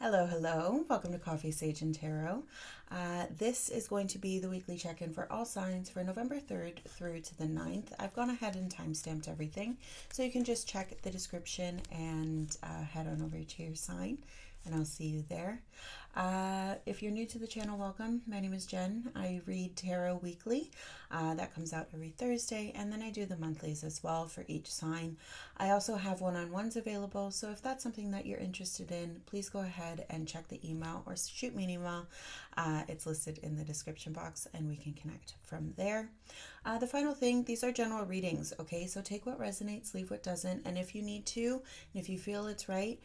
Hello, hello. Welcome to Coffee, Sage, and Tarot. This is going to be the weekly check-in for all signs for November 3rd through to the 9th. I've gone ahead and time-stamped everything, so you can just check the description and head on over to your sign, and I'll see you there. If you're new to the channel, welcome. My name is Jen. I read tarot weekly. That comes out every Thursday, and then I do the monthlies as well for each sign. I also have one-on-ones available, so if that's something that you're interested in, please go ahead and check the email or shoot me an email. It's listed in the description box, and we can connect from there. The final thing, these are general readings, okay? So take what resonates, leave what doesn't, and if you need to, and if you feel it's right,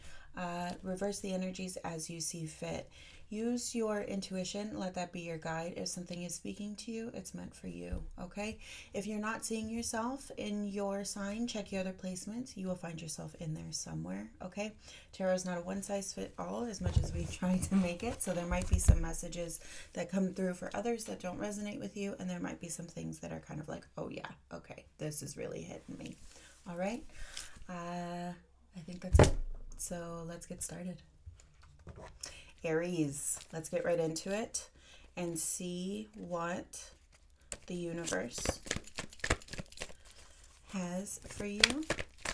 reverse the energies as you see fit. Use your intuition. Let that be your guide. If something is speaking to you, it's meant for you, okay? If you're not seeing yourself in your sign, check your other placements. You will find yourself in there somewhere, okay? Tarot is not a one-size-fits-all as much as we try to make it, so there might be some messages that come through for others that don't resonate with you, and there might be some things that are kind of like, oh yeah, okay, this is really hitting me, all right? I think that's it. So let's get started. Aries, let's get right into it and see what the universe has for you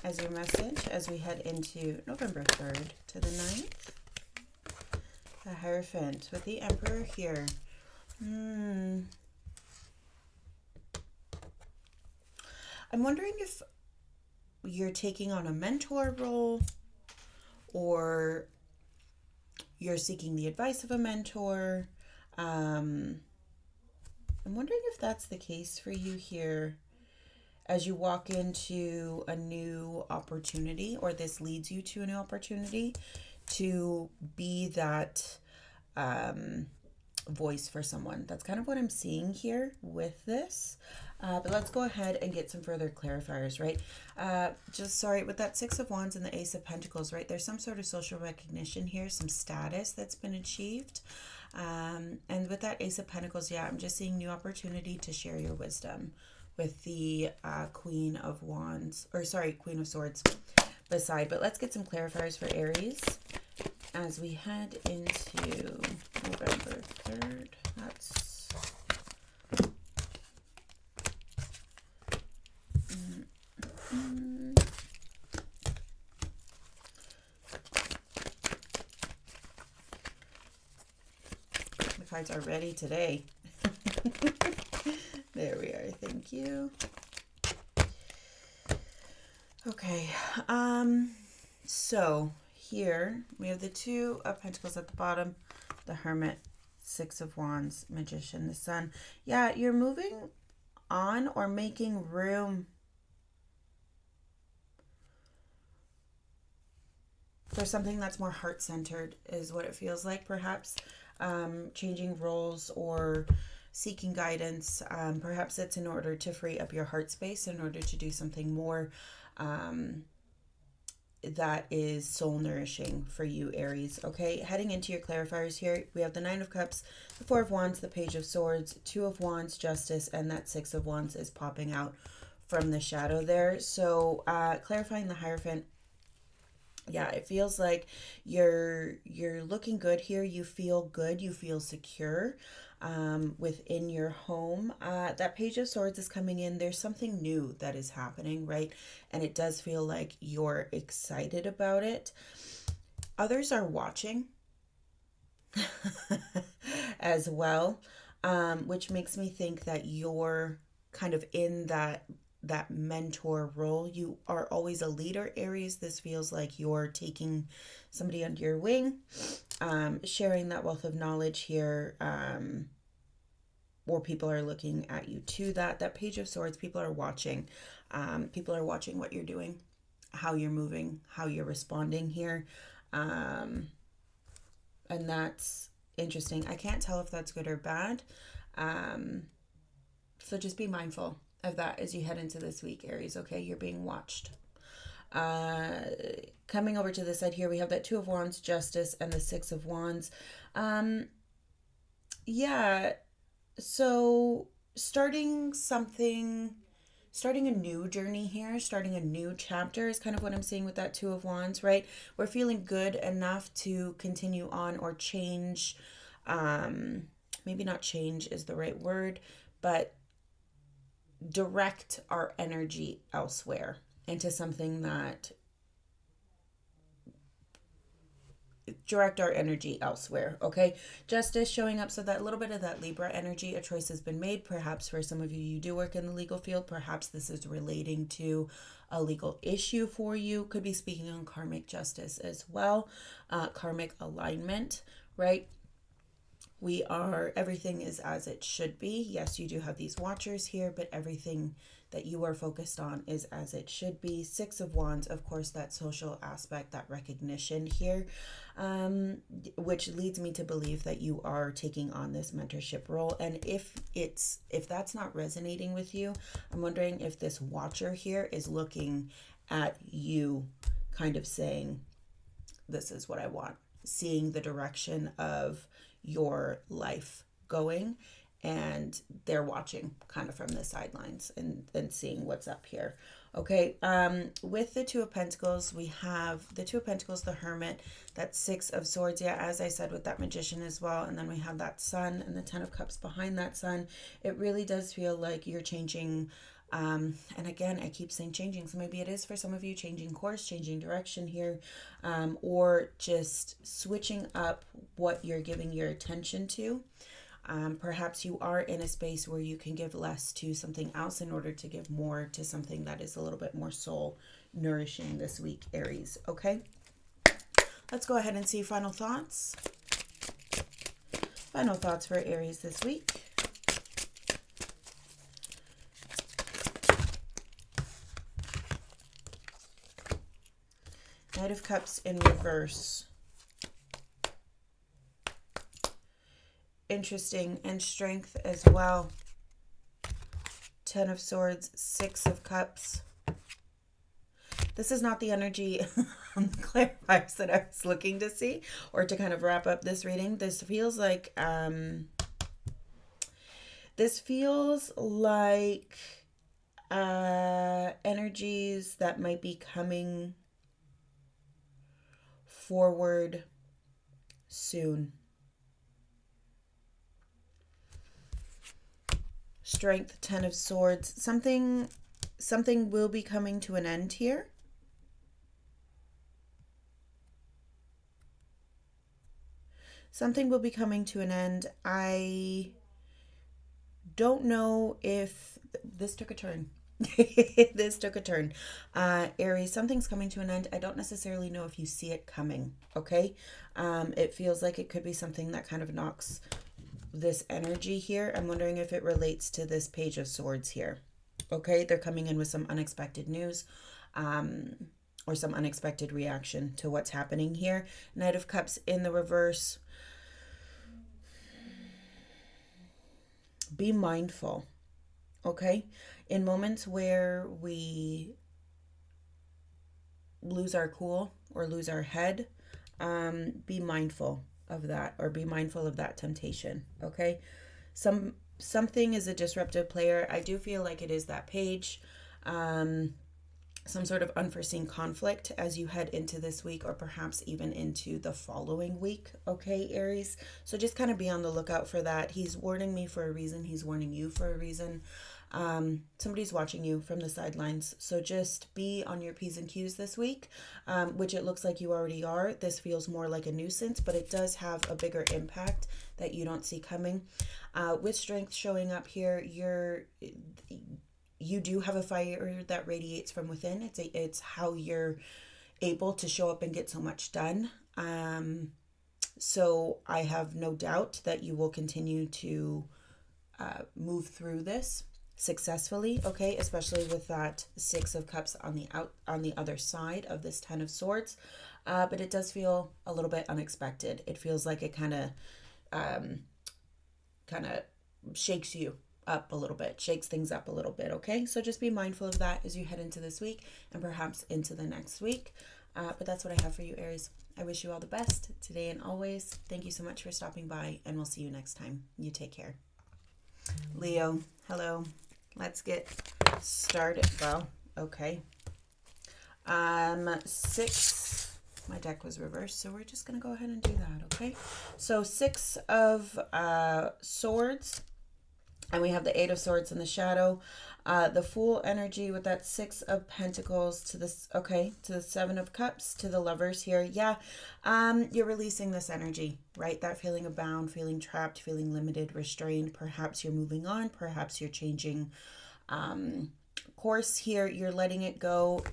as your message as we head into November 3rd to the 9th. The Hierophant with the Emperor here. I'm wondering if you're taking on a mentor role, or you're seeking the advice of a mentor. I'm wondering if that's the case for you here as you walk into a new opportunity, or this leads you to a new opportunity to be that voice for someone. That's kind of what I'm seeing here with this. But let's go ahead and get some further clarifiers, right? With that Six of Wands and the Ace of Pentacles, right? There's some sort of social recognition here, some status that's been achieved. And with that Ace of Pentacles, yeah, I'm just seeing new opportunity to share your wisdom with the Queen of Swords beside. But let's get some clarifiers for Aries as we head into November 3rd. That's the cards are ready today. There we are. Thank you. Okay. So here we have the Two of Pentacles at the bottom, the Hermit, Six of Wands, Magician, the Sun. Yeah, you're moving on or making room for something that's more heart-centered is what it feels like, perhaps. Changing roles or seeking guidance. Perhaps it's in order to free up your heart space, in order to do something more that is soul nourishing for you, Aries. Okay, heading into your clarifiers here, we have the Nine of Cups, the Four of Wands, the Page of Swords, Two of Wands, Justice, and that Six of Wands is popping out from the shadow there. So clarifying the Hierophant, yeah, it feels like you're looking good here. You feel good. You feel secure within your home. That Page of Swords is coming in. There's something new that is happening, right? And it does feel like you're excited about it. Others are watching as well, which makes me think that you're kind of in that mentor role. You are always a leader, Aries. This feels like you're taking somebody under your wing, sharing that wealth of knowledge here, or people are looking at you to that Page of Swords. People are watching. People are watching what you're doing, how you're moving, how you're responding here, and that's interesting. I can't tell if that's good or bad, so just be mindful of that as you head into this week, Aries. Okay, you're being watched. Coming over to the side here, we have that Two of Wands, Justice, and the Six of Wands. Yeah, so starting something starting a new journey here, starting a new chapter is kind of what I'm seeing with that Two of Wands, right? We're feeling good enough to continue on or change. Maybe not change is the right word, but direct our energy elsewhere into something that direct our energy elsewhere. Okay, justice showing up, so that little bit of that Libra energy, a choice has been made. Perhaps for some of you, you do work in the legal field, perhaps this is relating to a legal issue for you. Could be speaking on karmic justice as well, karmic alignment, right? We are, everything is as it should be. Yes, you do have these watchers here, but everything that you are focused on is as it should be. Six of Wands, of course, that social aspect, that recognition here, which leads me to believe that you are taking on this mentorship role. And if that's not resonating with you, I'm wondering if this watcher here is looking at you kind of saying, this is what I want, seeing the direction of your life going, and they're watching kind of from the sidelines and seeing what's up here. Okay, with the Two of Pentacles, we have the Two of Pentacles, the Hermit, that Six of Swords, yeah, as I said, with that Magician as well, and then we have that Sun and the Ten of Cups behind that Sun. It really does feel like you're changing. And again, I keep saying changing, so maybe it is for some of you changing course, changing direction here, or just switching up what you're giving your attention to. Perhaps you are in a space where you can give less to something else in order to give more to something that is a little bit more soul nourishing this week, Aries. Okay, let's go ahead and see final thoughts. Final thoughts for Aries this week. Knight of Cups in reverse. Interesting. And Strength as well. Ten of Swords, Six of Cups. This is not the energy on the clarifiers that I was looking to see, or to kind of wrap up this reading. This feels like energies that might be coming forward soon. Strength, Ten of Swords. Something will be coming to an end here. Something will be coming to an end. I don't know if this took a turn. This took a turn. Aries, something's coming to an end. I don't necessarily know if you see it coming. Okay. It feels like it could be something that kind of knocks this energy here. I'm wondering if it relates to this Page of Swords here. Okay. They're coming in with some unexpected news, or some unexpected reaction to what's happening here. Knight of Cups in the reverse. Be mindful. Okay. In moments where we lose our cool or lose our head, be mindful of that, or be mindful of that temptation. Okay. Something is a disruptive player. I do feel like it is that Page, some sort of unforeseen conflict as you head into this week, or perhaps even into the following week. Okay, Aries. So just kind of be on the lookout for that. He's warning me for a reason. He's warning you for a reason. Somebody's watching you from the sidelines. So just be on your P's and Q's this week, which it looks like you already are. This feels more like a nuisance, but it does have a bigger impact that you don't see coming. With Strength showing up here, you do have a fire that radiates from within. It's how you're able to show up and get so much done. So I have no doubt that you will continue to move through this successfully. Okay, especially with that Six of Cups on the other side of this Ten of Swords. But it does feel a little bit unexpected. It feels like it kind of shakes you up a little bit, shakes things up a little bit. Okay, so just be mindful of that as you head into this week and perhaps into the next week. But that's what I have for you, Aries. I wish you all the best today and always. Thank you so much for stopping by, and we'll see you next time. You take care. Leo, hello. Let's get start it. Well, okay. 6. My deck was reversed, so we're just going to go ahead and do that, okay? So 6 of swords, and we have the 8 of swords in the shadow. The Fool energy with that 6 of pentacles to this, okay, to the 7 of cups, to the lovers here. Yeah, you're releasing this energy, right? That feeling of bound, feeling trapped, feeling limited, restrained. Perhaps you're moving on. Perhaps you're changing course here. You're letting it go.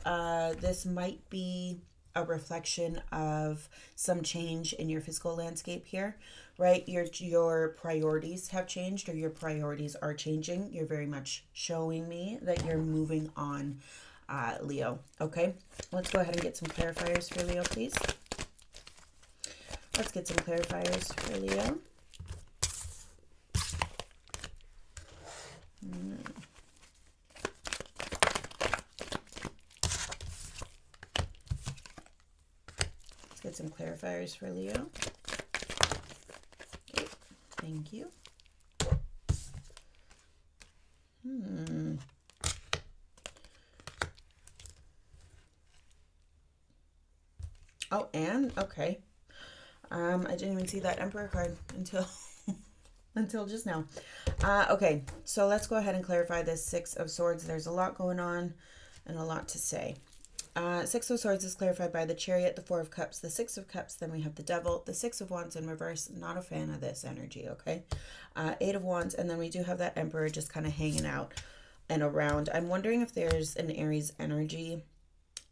This might be a reflection of some change in your physical landscape here, right? Your priorities have changed, or your priorities are changing. You're very much showing me that you're moving on, Leo. Okay, let's go ahead and get some clarifiers for Leo, please. Let's get some clarifiers for Leo. Get some clarifiers for Leo. Okay, thank you. Oh, and okay. I didn't even see that Emperor card until until just now. Okay, so let's go ahead and clarify this 6 of swords. There's a lot going on and a lot to say. 6 of swords is clarified by the Chariot, the 4 of cups, the 6 of cups, then we have the Devil, the 6 of wands in reverse. Not a fan of this energy, okay? 8 of wands, and then we do have that Emperor just kind of hanging out and around. I'm wondering if there's an Aries energy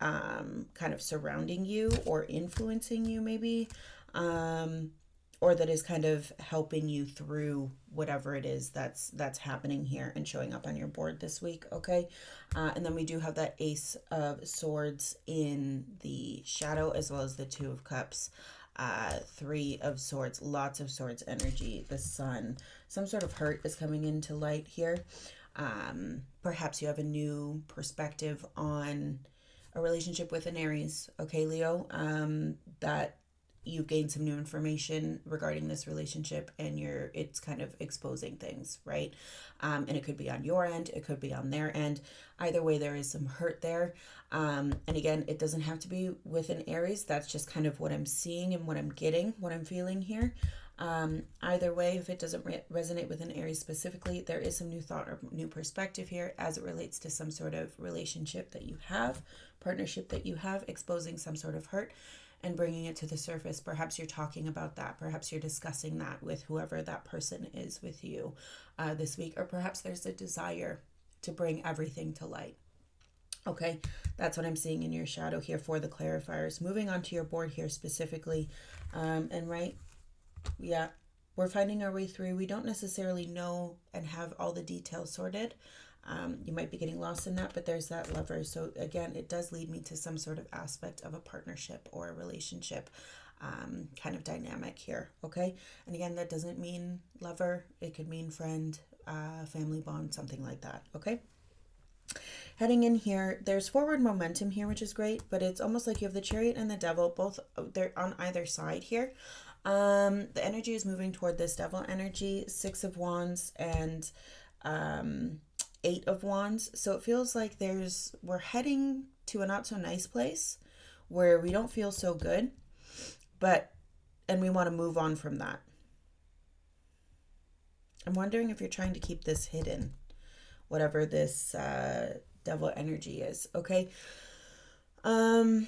kind of surrounding you or influencing you maybe, or that is kind of helping you through whatever it is that's happening here and showing up on your board this week, okay? And then we do have that Ace of Swords in the shadow, as well as the 2 of Cups, 3 of Swords, lots of Swords energy, the Sun. Some sort of hurt is coming into light here. Perhaps you have a new perspective on a relationship with an Aries, okay, Leo, that you've gained some new information regarding this relationship, and it's kind of exposing things, right? And it could be on your end, it could be on their end. Either way, there is some hurt there. And again, it doesn't have to be with an Aries. That's just kind of what I'm seeing and what I'm getting, what I'm feeling here. Either way, if it doesn't resonate with an Aries specifically, there is some new thought or new perspective here as it relates to some sort of relationship that you have, partnership that you have, exposing some sort of hurt and bringing it to the surface. Perhaps you're talking about that. Perhaps you're discussing that with whoever that person is with you this week. Or perhaps there's a desire to bring everything to light. Okay, that's what I'm seeing in your shadow here for the clarifiers. Moving on to your board here specifically. And right, yeah, we're finding our way through. We don't necessarily know and have all the details sorted. You might be getting lost in that, but there's that Lover. So again, it does lead me to some sort of aspect of a partnership or a relationship kind of dynamic here, okay? And again, that doesn't mean lover. It could mean friend, family bond, something like that, okay? Heading in here, there's forward momentum here, which is great, but it's almost like you have the Chariot and the Devil, both they're on either side here. The energy is moving toward this Devil energy, 6 of Wands and 8 of Wands. So it feels like we're heading to a not so nice place where we don't feel so good, and we want to move on from that. I'm wondering if you're trying to keep this hidden, whatever this Devil energy is, okay? I'm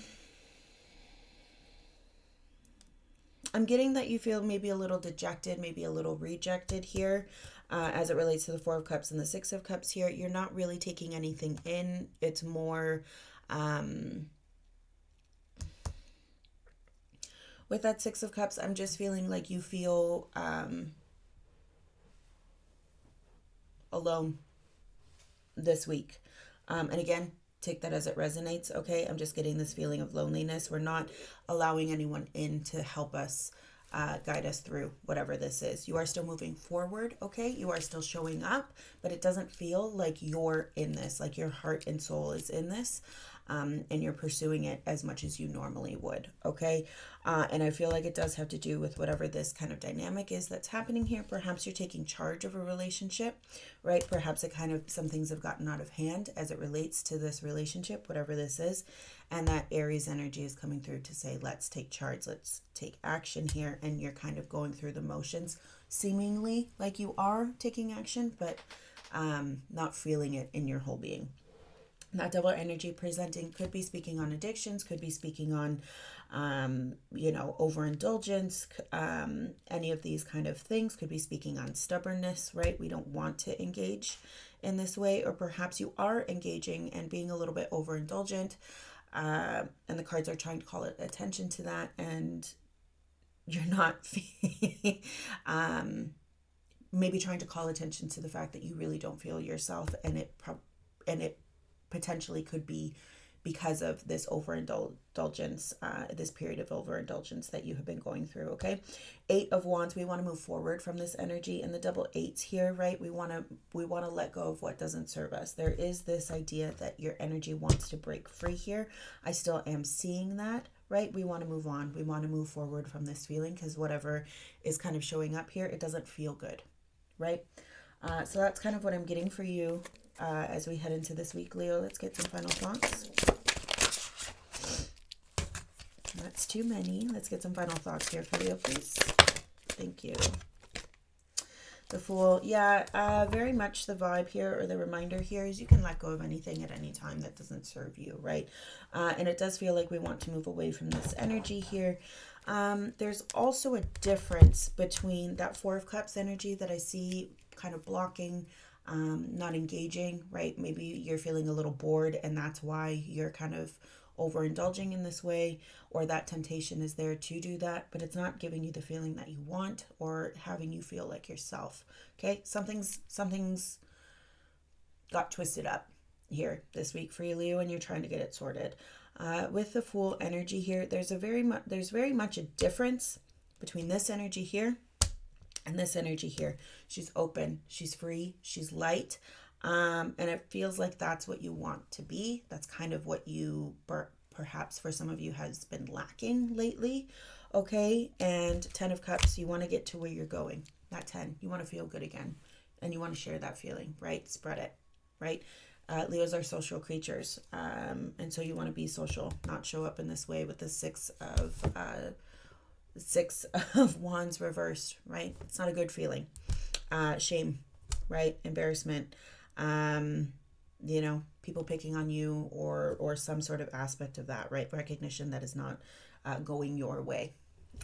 getting that you feel maybe a little dejected, maybe a little rejected here. As it relates to the 4 of Cups and the 6 of Cups here, you're not really taking anything in. It's more, with that 6 of Cups, I'm just feeling like you feel alone this week. And again, take that as it resonates, okay? I'm just getting this feeling of loneliness. We're not allowing anyone in to help us guide us through whatever this is. You are still moving forward, okay? You are still showing up, but it doesn't feel like you're in this, like your heart and soul is in this. and you're pursuing it as much as you normally would, okay? And I feel like it does have to do with whatever this kind of dynamic is that's happening here. Perhaps you're taking charge of a relationship, right? Perhaps some things have gotten out of hand as it relates to this relationship, whatever this is. And that Aries energy is coming through to say, let's take charge, let's take action here. And you're kind of going through the motions, seemingly like you are taking action, but not feeling it in your whole being. That double energy presenting could be speaking on addictions, could be speaking on, overindulgence, any of these kind of things, could be speaking on stubbornness, right? We don't want to engage in this way, or perhaps you are engaging and being a little bit overindulgent, and the cards are trying to call attention to that, and you're not maybe trying to call attention to the fact that you really don't feel yourself, and it potentially could be because of this overindulgence, this period of overindulgence that you have been going through, okay? 8 of Wands, we want to move forward from this energy, and the double 8s here, right? We want to let go of what doesn't serve us. There is this idea that your energy wants to break free here. I still am seeing that, right? We want to move on. We want to move forward from this feeling, because whatever is kind of showing up here, it doesn't feel good, right? So that's kind of what I'm getting for you as we head into this week, Leo. Let's get some final thoughts. That's too many. Let's get some final thoughts here for Leo, please. Thank you. The Fool. Yeah, very much the vibe here, or the reminder here, is you can let go of anything at any time that doesn't serve you, right? And it does feel like we want to move away from this energy here. There's also a difference between that 4 of Cups energy that I see kind of blocking, not engaging, right? Maybe you're feeling a little bored, and that's why you're kind of overindulging in this way, or that temptation is there to do that, but it's not giving you the feeling that you want, or having you feel like yourself, okay? Something's got twisted up here this week for you, Leo, and you're trying to get it sorted. With the Fool energy here, there's very much a difference between this energy here and this energy here. She's open, she's free, she's light, and it feels like that's what you want to be. That's kind of what you perhaps for some of you has been lacking lately, okay? And 10 of Cups, you want to get to where you're going. That 10, you want to feel good again, and you want to share that feeling, right? Spread it, right? Leos are social creatures, and so you want to be social, not show up in this way with the 6 of Wands reversed, right? It's not a good feeling. Shame, right? Embarrassment, people picking on you, or some sort of aspect of that, right? Recognition that is not going your way.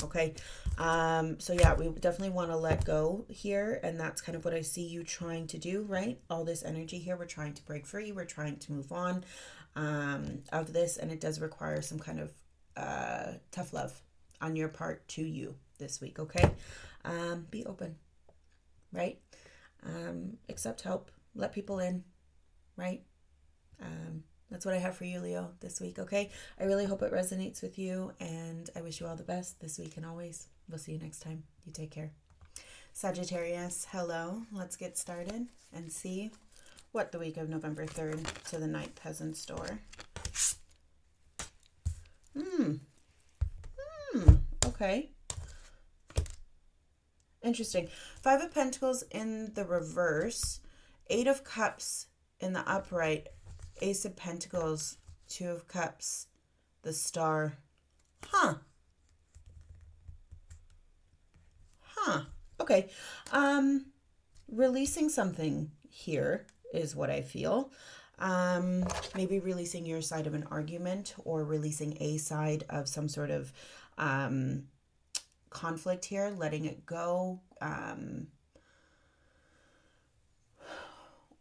Okay. So yeah, we definitely want to let go here. And that's kind of what I see you trying to do, right? All this energy here, we're trying to break free. We're trying to move on of this. And it does require some kind of tough love on your part to you this week. Okay. Be open, right? Accept help, let people in, right? That's what I have for you, Leo, this week, okay? I really hope it resonates with you, and I wish you all the best this week and always. We'll see you next time. You take care. Sagittarius, hello. Let's get started and see what the week of November 3rd to the 9th has in store. Okay. Interesting. 5 of Pentacles in the reverse, 8 of Cups in the upright, Ace of Pentacles, 2 of Cups, the Star. Okay. Releasing something here is what I feel. Maybe releasing your side of an argument, or releasing a side of some sort of conflict here, letting it go.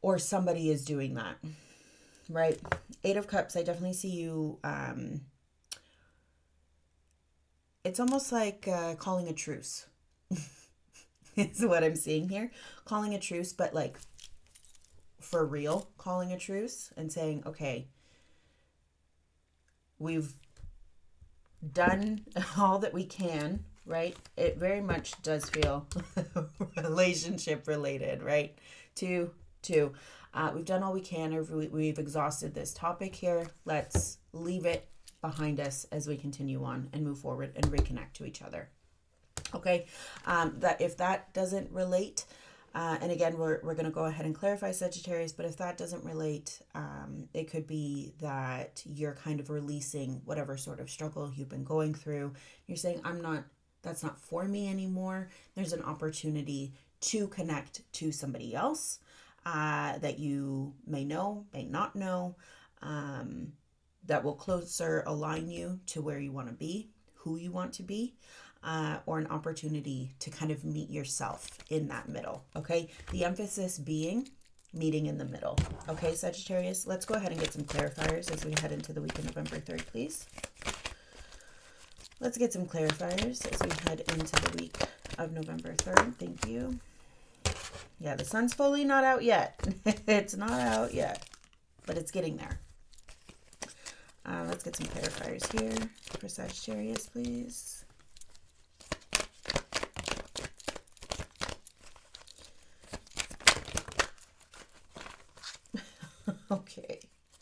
Or somebody is doing that, right? 8 of Cups, I definitely see you. It's almost like calling a truce is what I'm seeing here. Calling a truce, but like for real, calling a truce and saying, okay, we've done all that we can, right? It very much does feel relationship related, right? Two. We've done all we can, or we've exhausted this topic here. Let's leave it behind us as we continue on and move forward and reconnect to each other. Okay, that if that doesn't relate, and again, we're going to go ahead and clarify Sagittarius, but if that doesn't relate, it could be that you're kind of releasing whatever sort of struggle you've been going through. You're saying, that's not for me anymore. There's an opportunity to connect to somebody else that you may know, may not know, that will closer align you to where you want to be, who you want to be. Or an opportunity to kind of meet yourself in that middle, okay? The emphasis being meeting in the middle, okay, Sagittarius? Let's go ahead and get some clarifiers as we head into the week of November 3rd, please. Let's get some clarifiers as we head into the week of November 3rd. Thank you. Yeah, the sun's fully not out yet. It's not out yet, but it's getting there. Let's get some clarifiers here for Sagittarius, please.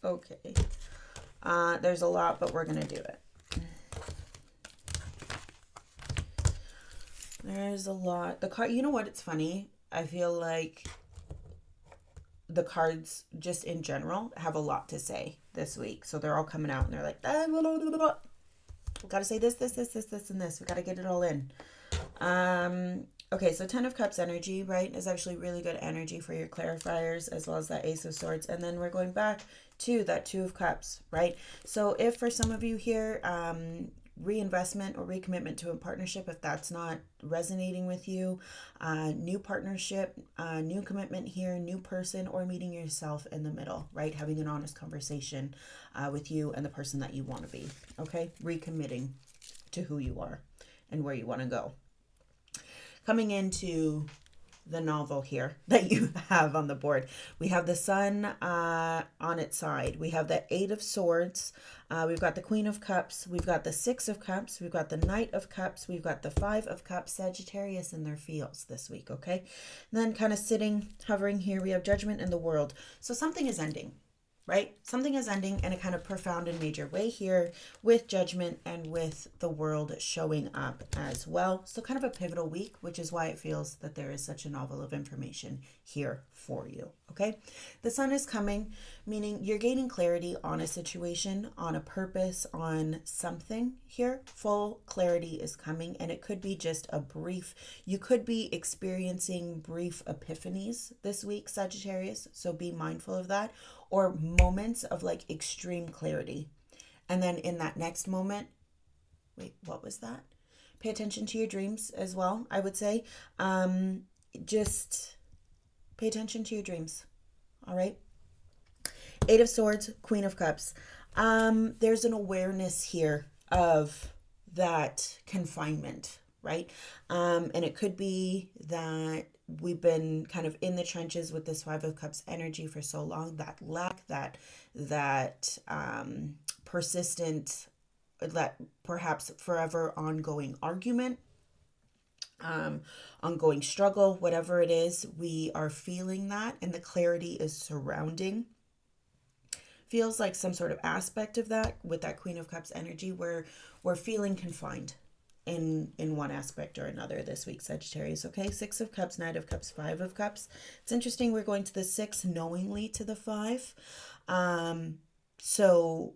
Okay. There's a lot, but we're going to do it. There's a lot. The card, you know what? It's funny. I feel like the cards just in general have a lot to say this week. So they're all coming out and they're like, blah, blah, blah, blah. We got to say this, and this. We got to get it all in. Okay, so 10 of Cups energy, right, is actually really good energy for your clarifiers, as well as that Ace of Swords. And then we're going back to that 2 of Cups, right? So if for some of you here, reinvestment or recommitment to a partnership, if that's not resonating with you, new partnership, new commitment here, new person, or meeting yourself in the middle, right? Having an honest conversation with you and the person that you want to be, okay? Recommitting to who you are and where you want to go. Coming into the novel here that you have on the board, we have the Sun on its side. We have the 8 of Swords. We've got the Queen of Cups. We've got the 6 of Cups. We've got the Knight of Cups. We've got the 5 of Cups. Sagittarius in their feels this week, okay? And then kind of sitting, hovering here, we have Judgment and the World. So something is ending, right? Something is ending in a kind of profound and major way here with Judgment and with the World showing up as well. So kind of a pivotal week, which is why it feels that there is such a novel of information here for you, okay? The Sun is coming, meaning you're gaining clarity on a situation, on a purpose, on something here. Full clarity is coming, and it could be just a brief, you could be experiencing brief epiphanies this week, Sagittarius, so be mindful of that, or moments of like extreme clarity. And then in that next moment, wait, what was that? Pay attention to your dreams as well, I would say. Just pay attention to your dreams. All right. 8 of Swords, Queen of Cups. There's an awareness here of that confinement, right? And it could be that we've been kind of in the trenches with this 5 of Cups energy for so long, that lack, that persistent, that perhaps forever ongoing argument, ongoing struggle, whatever it is, we are feeling that, and the clarity is surrounding. Feels like some sort of aspect of that with that Queen of Cups energy where we're feeling confined in one aspect or another this week, Sagittarius, okay? 6 of Cups, Knight of Cups, 5 of Cups. It's interesting, we're going to the 6 knowingly to the 5. So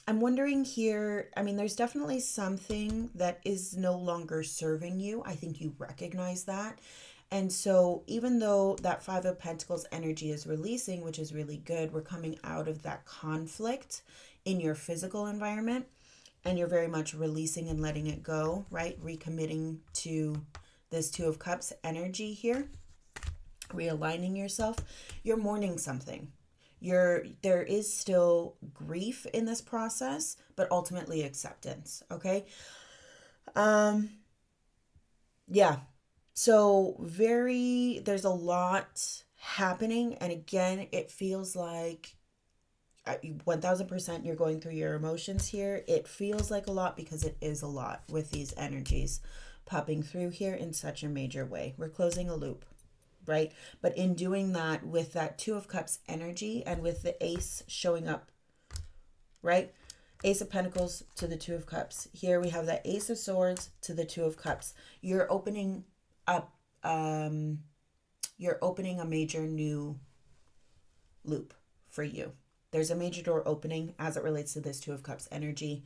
I'm wondering here, I mean, there's definitely something that is no longer serving you. I think you recognize that. And so even though that 5 of Pentacles energy is releasing, which is really good, we're coming out of that conflict in your physical environment, and you're very much releasing and letting it go, right? Recommitting to this 2 of Cups energy here, realigning yourself. You're mourning something. There is still grief in this process, but ultimately acceptance, okay? Yeah. So there's a lot happening. And again, it feels like 1000% you're going through your emotions here. It feels like a lot because it is a lot with these energies. popping through here in such a major way. We're closing a loop, right? But in doing that with that Two of Cups energy and with the Ace showing up, right? Ace of Pentacles to the Two of Cups. Here we have the Ace of Swords to the Two of Cups. You're opening up, you're opening a major new loop for you. There's a major door opening as it relates to this Two of Cups energy,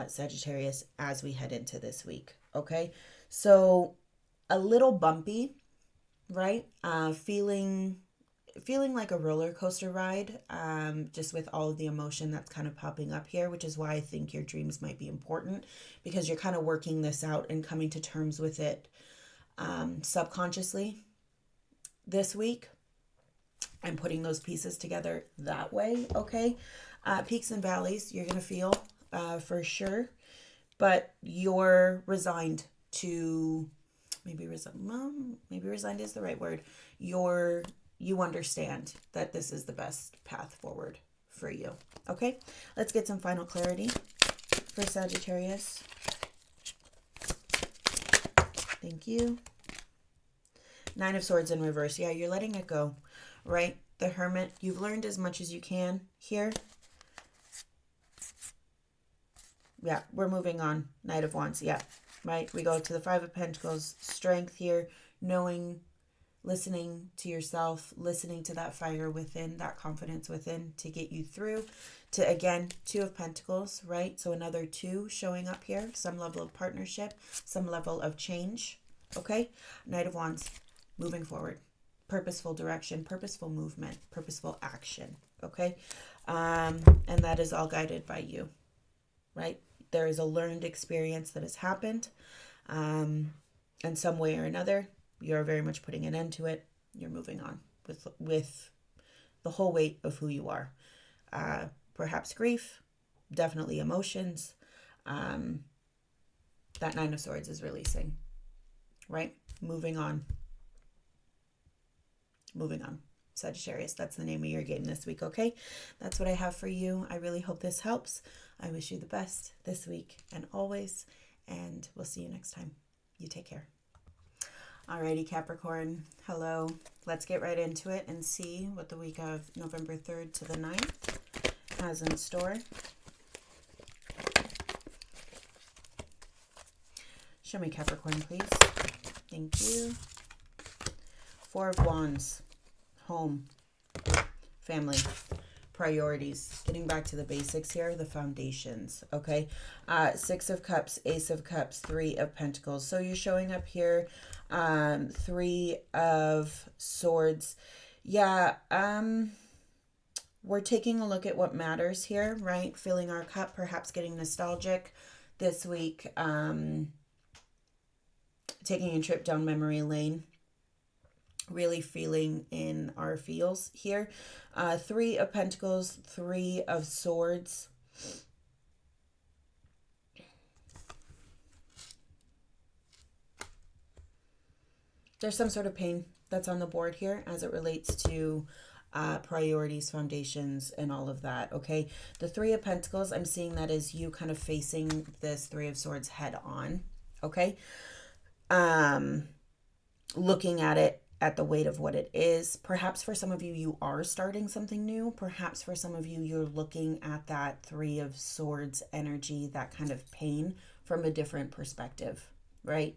Sagittarius, as we head into this week. Okay, so a little bumpy, right? Feeling like a roller coaster ride, just with all of the emotion that's kind of popping up here, which is why I think your dreams might be important, because you're kind of working this out and coming to terms with it subconsciously this week. I'm putting those pieces together that way, okay? Peaks and valleys you're going to feel for sure, but you're resigned to, maybe resigned is the right word. You understand that this is the best path forward for you, okay? Let's get some final clarity for Sagittarius. Thank you. Nine of Swords in reverse. Yeah, you're letting it go, right? The Hermit, you've learned as much as you can here. Yeah, we're moving on. Knight of Wands, yeah, right? We go to the Five of Pentacles, strength here, knowing, listening to yourself, listening to that fire within, that confidence within to get you through to, again, Two of Pentacles, right? So another two showing up here, some level of partnership, some level of change, okay? Knight of Wands, moving forward, purposeful direction, purposeful movement, purposeful action, okay? And that is all guided by you, right? There is a learned experience that has happened, and some way or another, you're very much putting an end to it. You're moving on with the whole weight of who you are. Perhaps grief, definitely emotions. That Nine of Swords is releasing, right? Moving on. Moving on. Sagittarius, that's the name of your game this week, okay? That's what I have for you. I really hope this helps. I wish you the best this week and always, and we'll see you next time. You take care. Alrighty, Capricorn, hello. Let's get right into it and see what the week of November 3rd to the 9th has in store. Show me Capricorn, please. Thank you. Four of Wands, home, family, priorities, getting back to the basics here, the foundations, okay? Six of Cups, Ace of Cups, Three of Pentacles. So you're showing up here, Three of Swords. Yeah, we're taking a look at what matters here, right? Filling our cup, perhaps getting nostalgic this week, taking a trip down memory lane. Really feeling in our feels here. Three of Pentacles, Three of Swords. There's some sort of pain that's on the board here as it relates to priorities, foundations, and all of that, okay? The Three of Pentacles, I'm seeing that as you kind of facing this Three of Swords head on, okay? Looking at it at the weight of what it is. Perhaps for some of you, you are starting something new. Perhaps for some of you, you're looking at that Three of Swords energy, that kind of pain from a different perspective, right?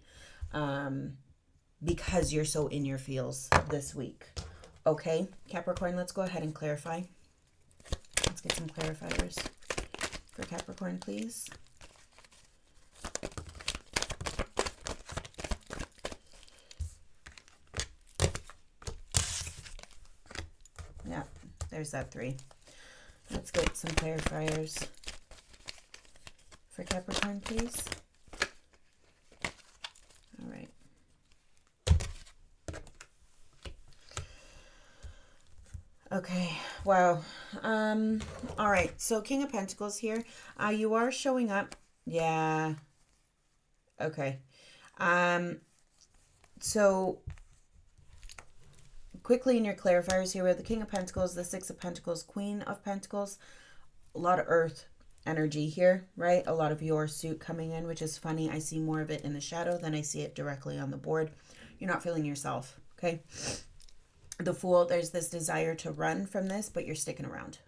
Because you're so in your feels this week. Okay, Capricorn, let's go ahead and clarify. Let's get some clarifiers for Capricorn, please. Yeah, there's that three. Let's get some clarifiers for Capricorn, please. All right. Okay, wow. All right, so King of Pentacles here. You are showing up. Yeah. Okay. So quickly in your clarifiers here, we have the King of Pentacles, the Six of Pentacles, Queen of Pentacles, a lot of earth, energy here, right? A lot of your suit coming in, which is funny. I see more of it in the shadow than I see it directly on the board. You're not feeling yourself, okay? The Fool, there's this desire to run from this, but you're sticking around,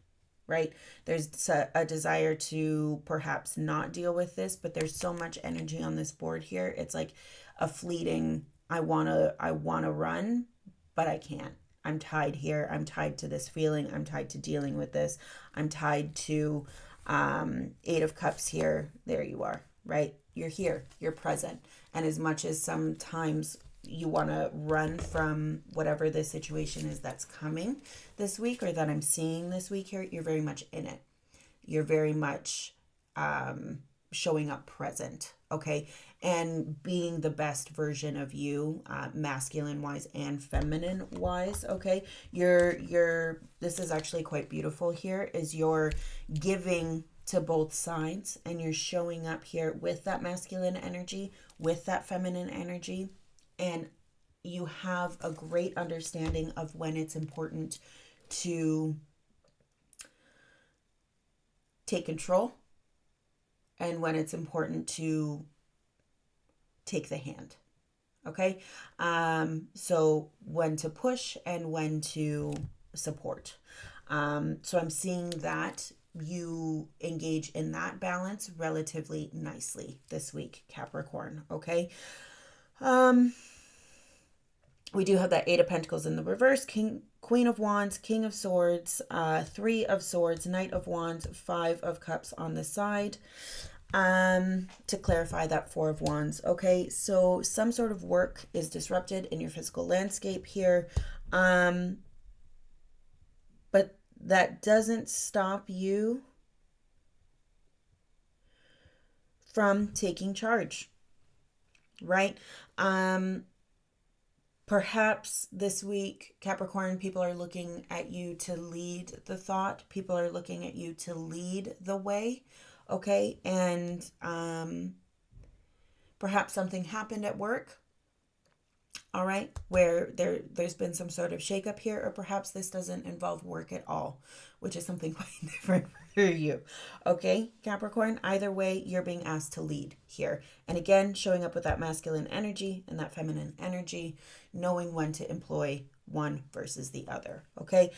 right? There's a desire to perhaps not deal with this, but there's so much energy on this board here. It's like a fleeting, I want to run, but I can't. I'm tied here. I'm tied to this feeling. I'm tied to dealing with this. I'm tied to Eight of Cups here. There you are, right? You're here. You're present. And as much as sometimes you want to run from whatever the situation is that's coming this week or that I'm seeing this week here, you're very much in it. You're very much showing up present, okay? And being the best version of you, masculine wise and feminine wise, okay? This is actually quite beautiful here, is you're giving to both sides and you're showing up here with that masculine energy, with that feminine energy, and you have a great understanding of when it's important to take control and when it's important to take the hand. Okay. So when to push and when to support. So I'm seeing that you engage in that balance relatively nicely this week, Capricorn. Okay. We do have that Eight of Pentacles in the reverse, Queen of Wands, King of Swords, Three of Swords, Knight of Wands, Five of Cups on the side. To clarify that Four of Wands. Okay, so some sort of work is disrupted in your physical landscape here. But that doesn't stop you from taking charge, right? Perhaps this week, Capricorn, people are looking at you to lead the thought. People are looking at you to lead the way. Okay. And perhaps something happened at work. All right. Where there's been some sort of shakeup here, or perhaps this doesn't involve work at all, which is something quite different for you. Okay, Capricorn, either way, you're being asked to lead here. And again, showing up with that masculine energy and that feminine energy, knowing when to employ one versus the other. Okay.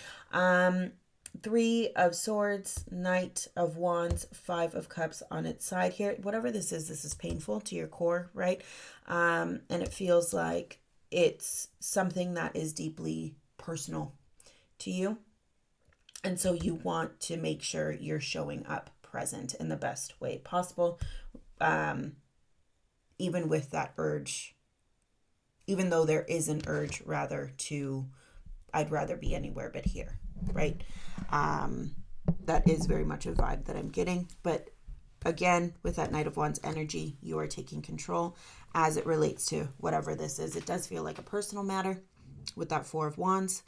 Three of Swords, Knight of Wands, Five of Cups on its side here. Whatever this is painful to your core, right? And it feels like it's something that is deeply personal to you. And so you want to make sure you're showing up present in the best way possible. Even with that urge, even though there is an urge rather to, I'd rather be anywhere but here, right? That is very much a vibe that I'm getting. But again, with that Knight of Wands energy, you are taking control as it relates to whatever this is. It does feel like a personal matter with that Four of Wands.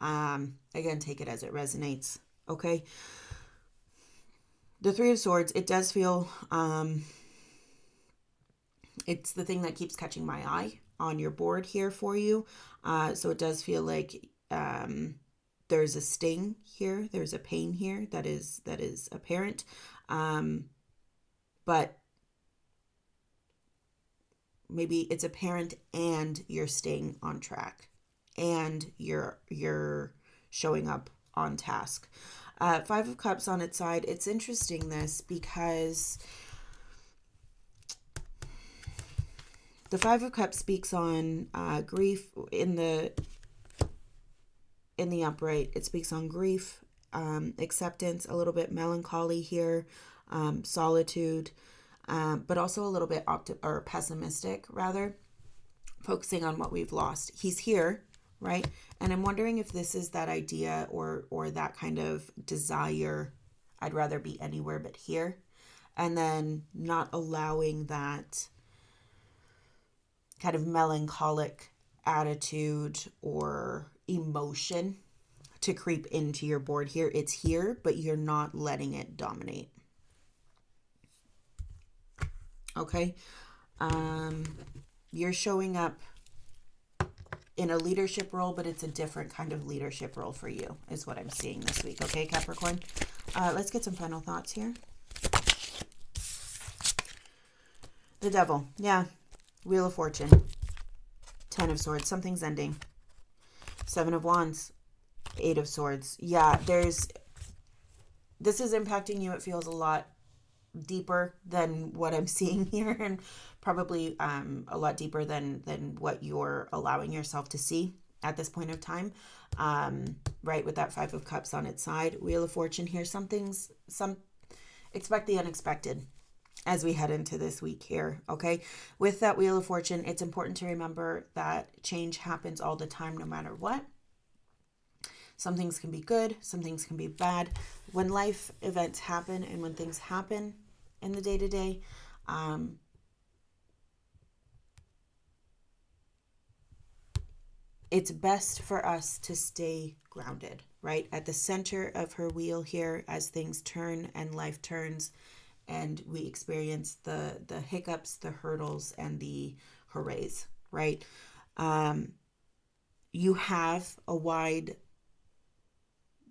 Again, take it as it resonates. Okay. The Three of Swords, it does feel, it's the thing that keeps catching my eye on your board here for you. So it does feel like, there's a sting here. There's a pain here that is apparent. But maybe it's apparent and you're staying on track and you're showing up on task. Five of Cups on its side. It's interesting this because the Five of Cups speaks on grief in the upright. It speaks on grief, acceptance, a little bit melancholy here, solitude, but also a little bit pessimistic rather, focusing on what we've lost. He's here, right? And I'm wondering if this is that idea or that kind of desire, I'd rather be anywhere but here, and then not allowing that kind of melancholic attitude or emotion to creep into your board here. It's here, but you're not letting it dominate. Okay. You're showing up in a leadership role, but it's a different kind of leadership role for you is what I'm seeing this week. Okay, Capricorn. Let's get some final thoughts here. The Devil. Yeah. Wheel of Fortune. 10 of Swords. Something's ending. 7 of Wands. 8 of Swords. Yeah, this is impacting you. It feels a lot deeper than what I'm seeing here, and probably a lot deeper than what you're allowing yourself to see at this point of time. Right, with that 5 of Cups on its side. Wheel of Fortune here. Expect the unexpected as we head into this week here, okay? With that Wheel of Fortune, it's important to remember that change happens all the time, no matter what. Some things can be good, some things can be bad. When life events happen and when things happen in the day-to-day, it's best for us to stay grounded, right? At the center of her wheel here, as things turn and life turns, and we experience the hiccups, the hurdles, and the hoorays, right? You have a wide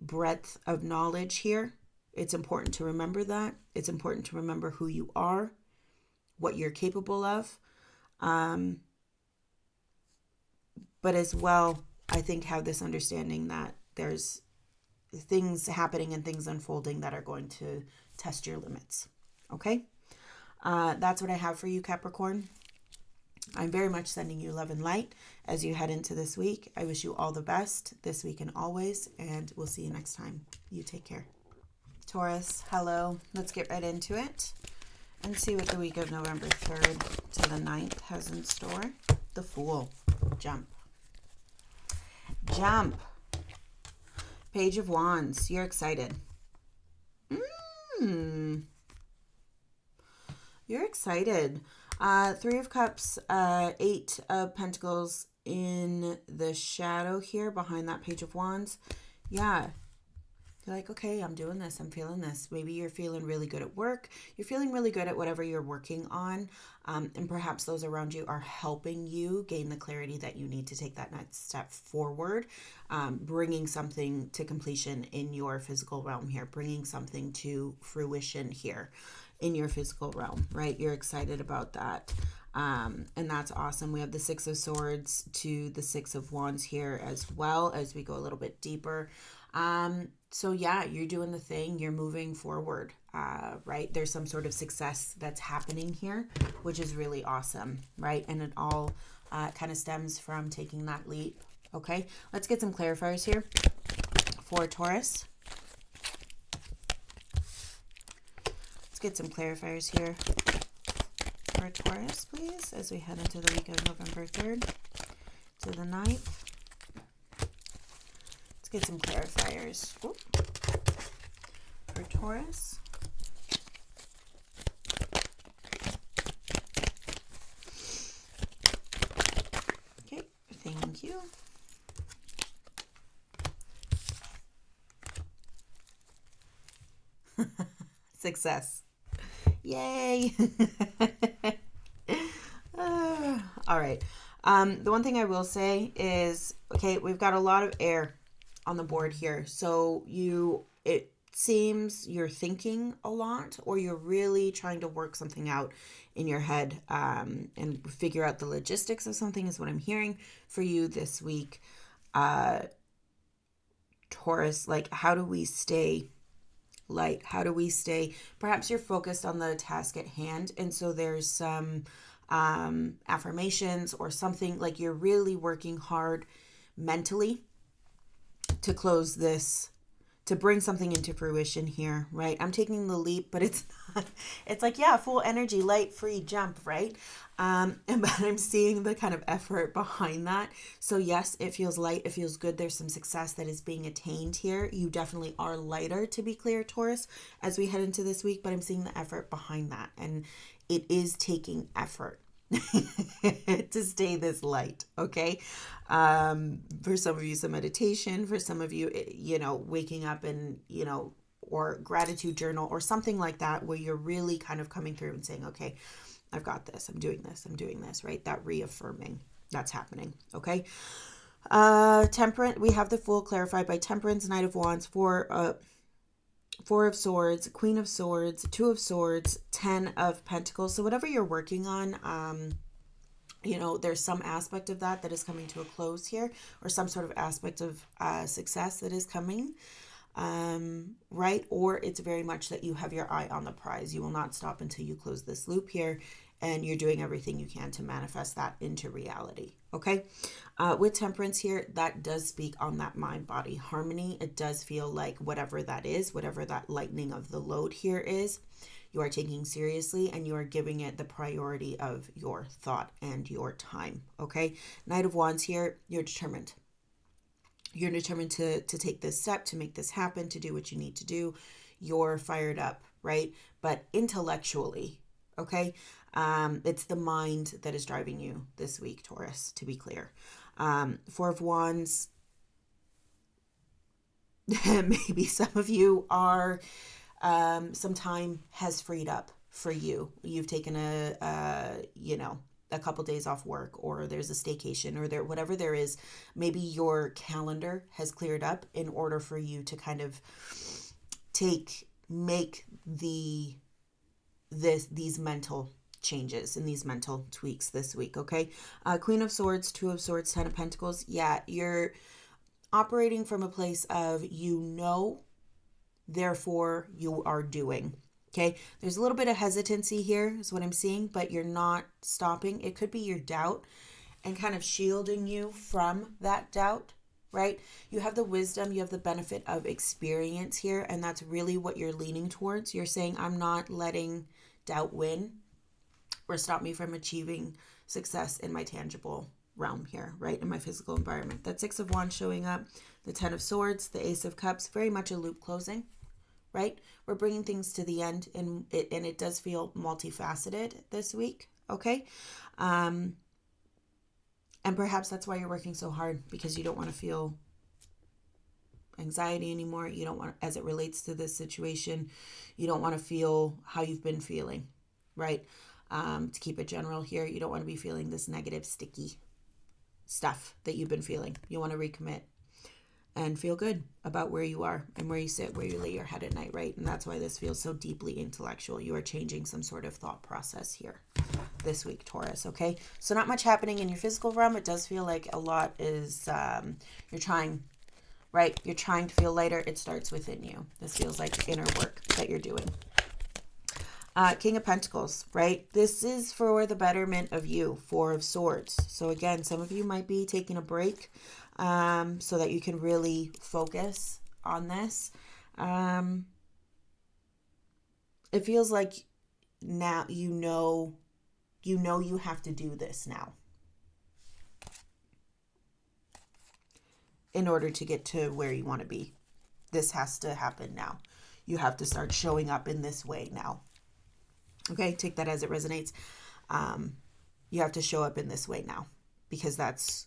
breadth of knowledge here. It's important to remember that. It's important to remember who you are, what you're capable of. But as well, I think have this understanding that there's things happening and things unfolding that are going to test your limits. Okay? That's what I have for you, Capricorn. I'm very much sending you love and light as you head into this week. I wish you all the best this week and always, and we'll see you next time. You take care. Taurus, hello. Let's get right into it and see what the week of November 3rd to the 9th has in store. The Fool. Jump. Jump. Page of Wands. You're excited. You're excited. 3 of Cups, 8 of Pentacles in the shadow here behind that Page of Wands. Yeah. You're like, okay, I'm doing this. I'm feeling this. Maybe you're feeling really good at work. You're feeling really good at whatever you're working on. And perhaps those around you are helping you gain the clarity that you need to take that next step forward. Bringing something to completion in your physical realm here. Bringing something to fruition here in your physical realm, right? You're excited about that. And that's awesome. We have the 6 of Swords to the 6 of Wands here as well as we go a little bit deeper. So yeah, you're doing the thing, you're moving forward, right? There's some sort of success that's happening here, which is really awesome, right? And it all kind of stems from taking that leap. Okay, let's get some clarifiers here for Taurus. Let's get some clarifiers here for Taurus, please, as we head into the week of November 3rd to the 9th. Get some clarifiers for Taurus. Okay, thank you. Success. Yay. All right. The one thing I will say is, okay, we've got a lot of air on the board here. So it seems you're thinking a lot, or you're really trying to work something out in your head and figure out the logistics of something is what I'm hearing for you this week. Taurus, like, how do we stay light? How do we stay, perhaps you're focused on the task at hand, and so there's some affirmations or something, like you're really working hard mentally to close this, to bring something into fruition here, right? I'm taking the leap, but it's not, it's like, yeah, full energy, light, free, jump, right? But I'm seeing the kind of effort behind that. So yes, it feels light, it feels good. There's some success that is being attained here. You definitely are lighter, to be clear, Taurus, as we head into this week, but I'm seeing the effort behind that. And it is taking effort to stay this light, okay? For some of you, some meditation. For some of you, waking up and, or gratitude journal or something like that, where you're really kind of coming through and saying, okay, I've got this, I'm doing this, right? That reaffirming, that's happening, okay? Temperance, we have the Fool clarified by Temperance, Knight of Wands, 4 Four of Swords, Queen of Swords, Two of Swords, 10 of Pentacles. So whatever you're working on, you know, there's some aspect of that is coming to a close here, or some sort of aspect of success that is coming, right? Or it's very much that you have your eye on the prize. You will not stop until you close this loop here, and you're doing everything you can to manifest that into reality, okay? With Temperance here, that does speak on that mind-body harmony. It does feel like whatever that is, whatever that lightening of the load here is, you are taking seriously, and you are giving it the priority of your thought and your time, okay? Knight of Wands here, you're determined. You're determined to take this step, to make this happen, to do what you need to do. You're fired up, right? But intellectually, okay? It's the mind that is driving you this week, Taurus, to be clear. Four of Wands, maybe some of you are, some time has freed up for you. You've taken a couple days off work, or there's a staycation, or whatever there is. Maybe your calendar has cleared up in order for you to kind of make these mental changes and these mental tweaks this week, okay? Queen of Swords, Two of Swords, 10 of Pentacles. Yeah, you're operating from a place of therefore you are doing, okay? There's a little bit of hesitancy here is what I'm seeing, but you're not stopping. It could be your doubt and kind of shielding you from that doubt, right? You have the wisdom, you have the benefit of experience here, and that's really what you're leaning towards. You're saying, I'm not letting doubt win or stop me from achieving success in my tangible realm here, right? In my physical environment. That Six of Wands showing up, the 10 of Swords, the Ace of Cups, very much a loop closing, right? We're bringing things to the end, and it does feel multifaceted this week, okay? And perhaps that's why you're working so hard, because you don't want to feel anxiety anymore. You don't want, as it relates to this situation, you don't want to feel how you've been feeling, right? To keep it general here, you don't want to be feeling this negative, sticky stuff that you've been feeling. You want to recommit and feel good about where you are and where you sit, where you lay your head at night, right? And that's why this feels so deeply intellectual. You are changing some sort of thought process here this week, Taurus, okay? So not much happening in your physical realm. It does feel like a lot is, you're trying, right? You're trying to feel lighter. It starts within you. This feels like inner work that you're doing. King of Pentacles, right? This is for the betterment of you. Four of Swords. So again, some of you might be taking a break so that you can really focus on this. It feels like now you have to do this now in order to get to where you want to be. This has to happen now. You have to start showing up in this way now. Okay, take that as it resonates. You have to show up in this way now, because that's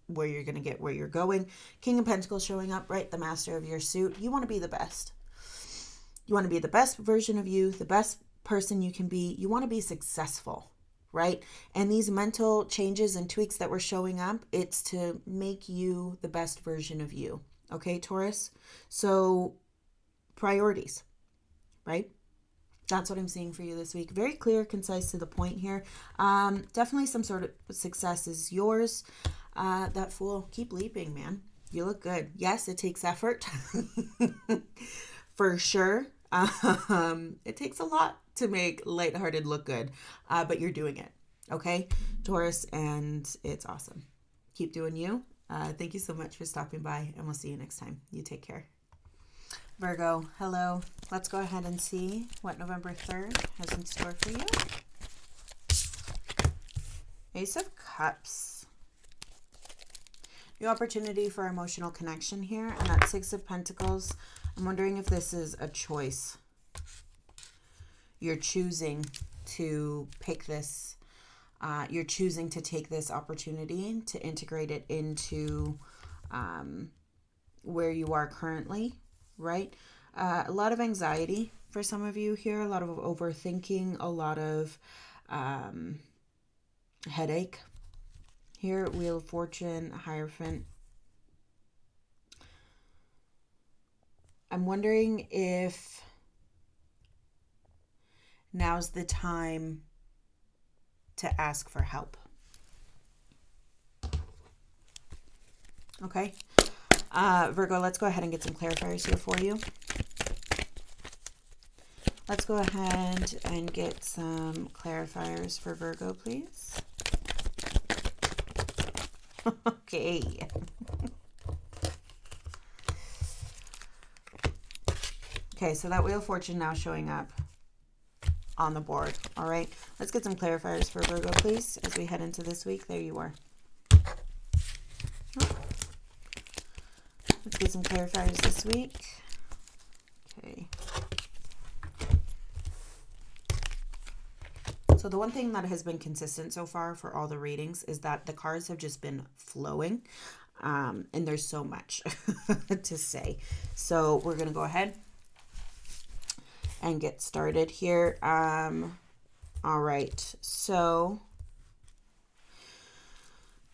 where you're going to get where you're going. King of Pentacles showing up, right? The master of your suit. You want to be the best. You want to be the best version of you, the best person you can be. You want to be successful, right? And these mental changes and tweaks that were showing up, it's to make you the best version of you. Okay, Taurus? So priorities, right? That's what I'm seeing for you this week. Very clear, concise, to the point here. Definitely some sort of success is yours. That Fool, keep leaping, man. You look good. Yes, it takes effort. For sure. It takes a lot to make lighthearted look good. But you're doing it. Okay, Taurus, and it's awesome. Keep doing you. Thank you so much for stopping by, and we'll see you next time. You take care. Virgo, hello. Let's go ahead and see what November 3rd has in store for you. Ace of Cups. New opportunity for emotional connection here. And that Six of Pentacles. I'm wondering if this is a choice. You're choosing to pick this. You're choosing to take this opportunity to integrate it into where you are currently. Right? A lot of anxiety for some of you here, a lot of overthinking, a lot of headache here. Wheel of Fortune, Hierophant. I'm wondering if now's the time to ask for help. Okay. Virgo, let's go ahead and get some clarifiers here for you. Let's go ahead and get some clarifiers for Virgo, please. Okay. Okay, so that Wheel of Fortune now showing up on the board. All right, let's get some clarifiers for Virgo, please, as we head into this week. There you are. Let's get some clarifiers this week. Okay. So the one thing that has been consistent so far for all the readings is that the cards have just been flowing, and there's so much to say. So we're going to go ahead and get started here. All right. So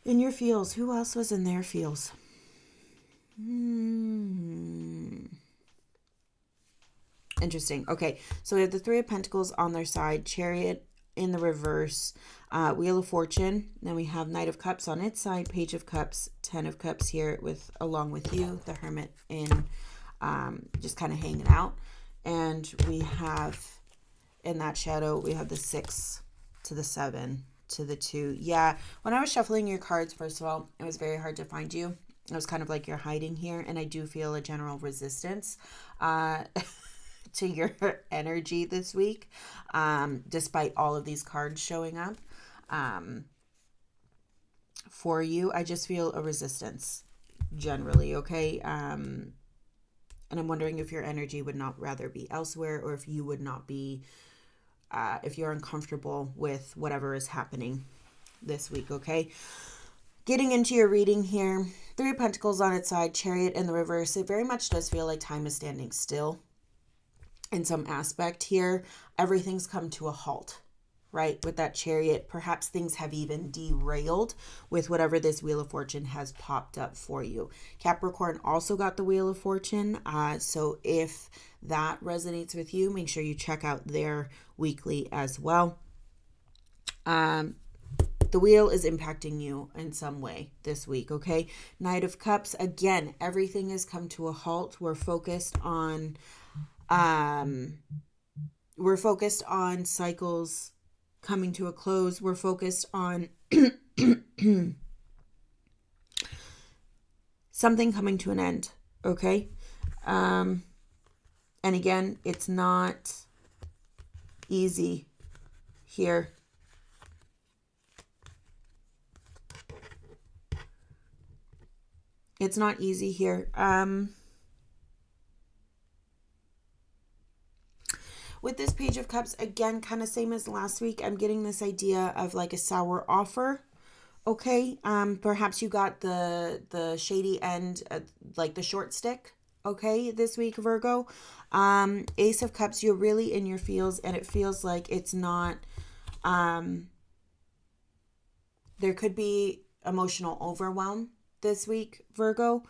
in your feels, who else was in their feels? Interesting. Okay. So we have the Three of Pentacles on their side, Chariot in the reverse, Wheel of Fortune. Then we have Knight of Cups on its side, Page of Cups, Ten of Cups here with, along with you, the Hermit in, just kind of hanging out. And we have in that shadow, we have the 6 to the 7 to the 2. Yeah. When I was shuffling your cards, first of all, it was very hard to find you. It was kind of like you're hiding here. And I do feel a general resistance, to your energy this week, despite all of these cards showing up for you. I just feel a resistance generally, okay? And I'm wondering if your energy would not rather be elsewhere, or if you would not be, if you're uncomfortable with whatever is happening this week, okay? Getting into your reading here, Three of Pentacles on its side, Chariot in the reverse. It very much does feel like time is standing still. In some aspect here, everything's come to a halt, right? With that Chariot, perhaps things have even derailed with whatever this Wheel of Fortune has popped up for you. Capricorn also got the Wheel of Fortune. So if that resonates with you, make sure you check out their weekly as well. The wheel is impacting you in some way this week, okay? Knight of Cups, again, everything has come to a halt. We're focused on cycles coming to a close. We're focused on something coming to an end, okay? And again, it's not easy here. It's not easy here. With this Page of Cups, again, kind of same as last week, I'm getting this idea of like a sour offer. Okay. Perhaps you got the shady end, like the short stick. Okay. This week, Virgo. Ace of Cups, you're really in your feels, and it feels like it's not, there could be emotional overwhelm this week, Virgo.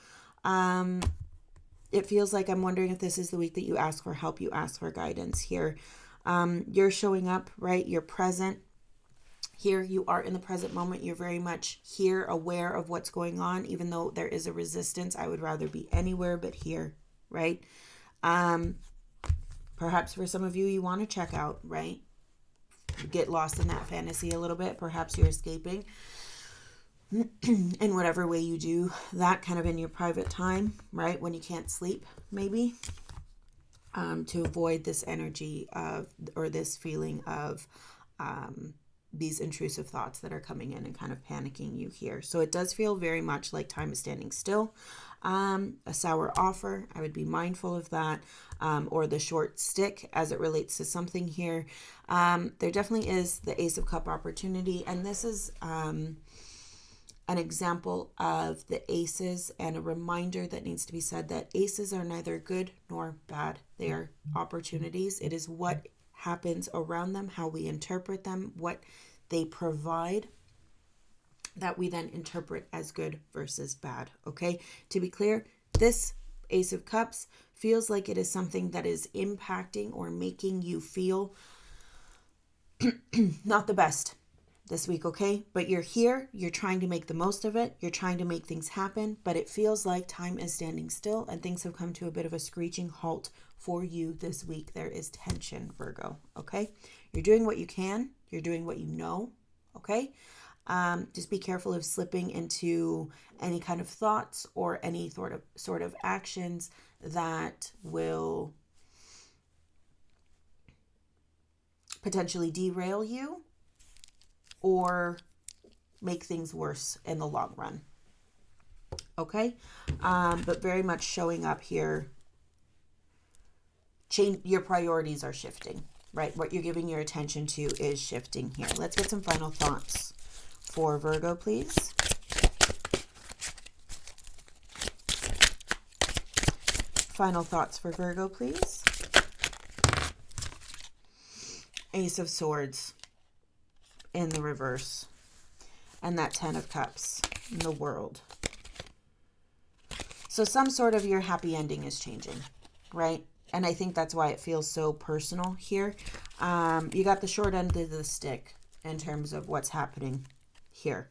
It feels like, I'm wondering if this is the week that you ask for help, you ask for guidance here. You're showing up, right? You're present here. You are in the present moment. You're very much here, aware of what's going on, even though there is a resistance. I would rather be anywhere but here, right? Perhaps for some of you, you want to check out, right? Get lost in that fantasy a little bit. Perhaps you're escaping in whatever way you do that, kind of in your private time, right? When you can't sleep, maybe, to avoid this energy of, or this feeling of, these intrusive thoughts that are coming in and kind of panicking you here. So it does feel very much like time is standing still. A sour offer, I would be mindful of that, or the short stick as it relates to something here. There definitely is the Ace of Cup opportunity, and this is an example of the aces, and a reminder that needs to be said that aces are neither good nor bad. They are opportunities. It is what happens around them, how we interpret them, what they provide, that we then interpret as good versus bad. Okay, to be clear, this Ace of Cups feels like it is something that is impacting or making you feel not the best this week, okay? But you're here, you're trying to make the most of it, you're trying to make things happen, but it feels like time is standing still and things have come to a bit of a screeching halt for you this week. There is tension, Virgo, okay? You're doing what you can, you're doing what you know, okay? Just be careful of slipping into any kind of thoughts or any sort of actions that will potentially derail you or make things worse in the long run. Okay? But very much showing up here, your priorities are shifting, right? What you're giving your attention to is shifting here. Let's get some final thoughts for Virgo, please. Final thoughts for Virgo, please. Ace of Swords in the reverse. And that 10 of Cups in the World. So some sort of your happy ending is changing, right? And I think that's why it feels so personal here. You got the short end of the stick in terms of what's happening here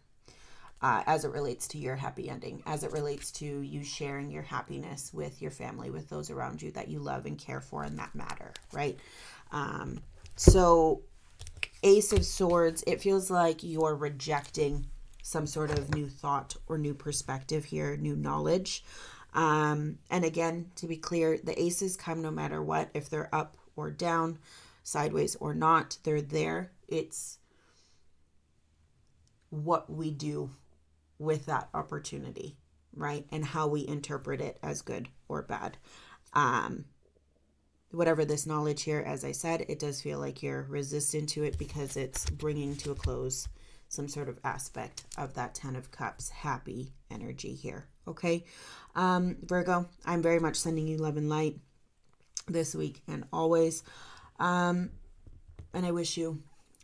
as it relates to your happy ending, as it relates to you sharing your happiness with your family, with those around you that you love and care for and that matter, right? So Ace of Swords, it feels like you're rejecting some sort of new thought or new perspective here, new knowledge. And again, to be clear, the aces come no matter what, if they're up or down, sideways or not, they're there. It's what we do with that opportunity, right? And how we interpret it as good or bad. Whatever this knowledge here, as I said, it does feel like you're resistant to it because it's bringing to a close some sort of aspect of that 10 of Cups happy energy here. Okay. Virgo, I'm very much sending you love and light this week and always. And I wish you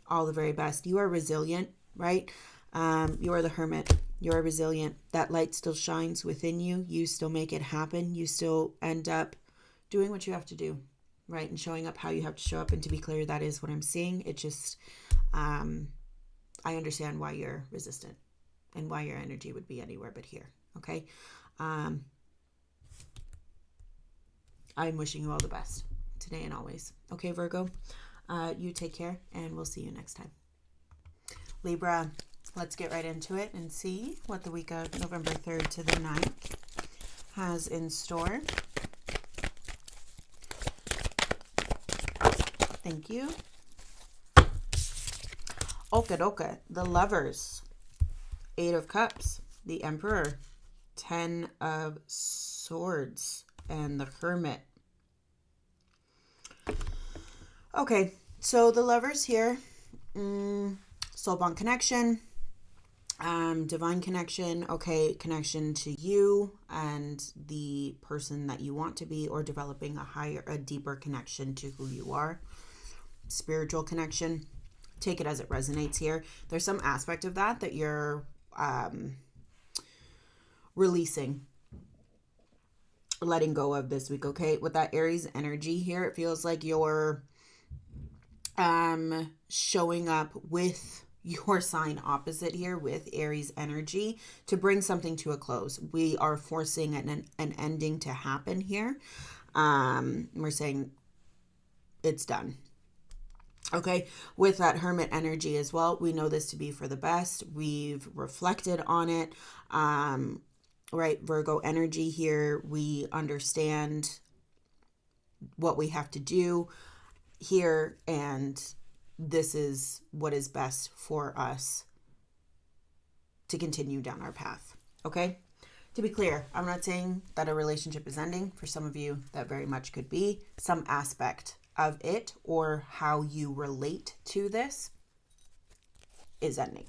all the very best. You are resilient, right? You are the Hermit. You are resilient. That light still shines within you. You still make it happen. You still end up doing what you have to do, right? And showing up how you have to show up. And to be clear, that is what I'm seeing. It just, I understand why you're resistant and why your energy would be anywhere but here. Okay. I'm wishing you all the best today and always. Okay, Virgo, you take care and we'll see you next time. Libra, let's get right into it and see what the week of November 3rd to the 9th has in store. Thank you. Okay, the Lovers, 8 of Cups, the Emperor, 10 of Swords, and the Hermit. Okay, so the Lovers here, soul bond connection, divine connection, okay, connection to you and the person that you want to be, or developing a deeper connection to who you are. Spiritual connection. Take it as it resonates here. There's some aspect of that you're releasing, letting go of this week, okay? With that Aries energy here, it feels like you're showing up with your sign opposite here with Aries energy to bring something to a close. We are forcing an ending to happen here. We're saying it's done. Okay, with that Hermit energy as well, we know this to be for the best. We've reflected on it. Right, Virgo energy here, we understand what we have to do here, and this is what is best for us to continue down our path. Okay, to be clear, I'm not saying that a relationship is ending. For some of you, that very much could be some aspect of it, or how you relate to this is ending.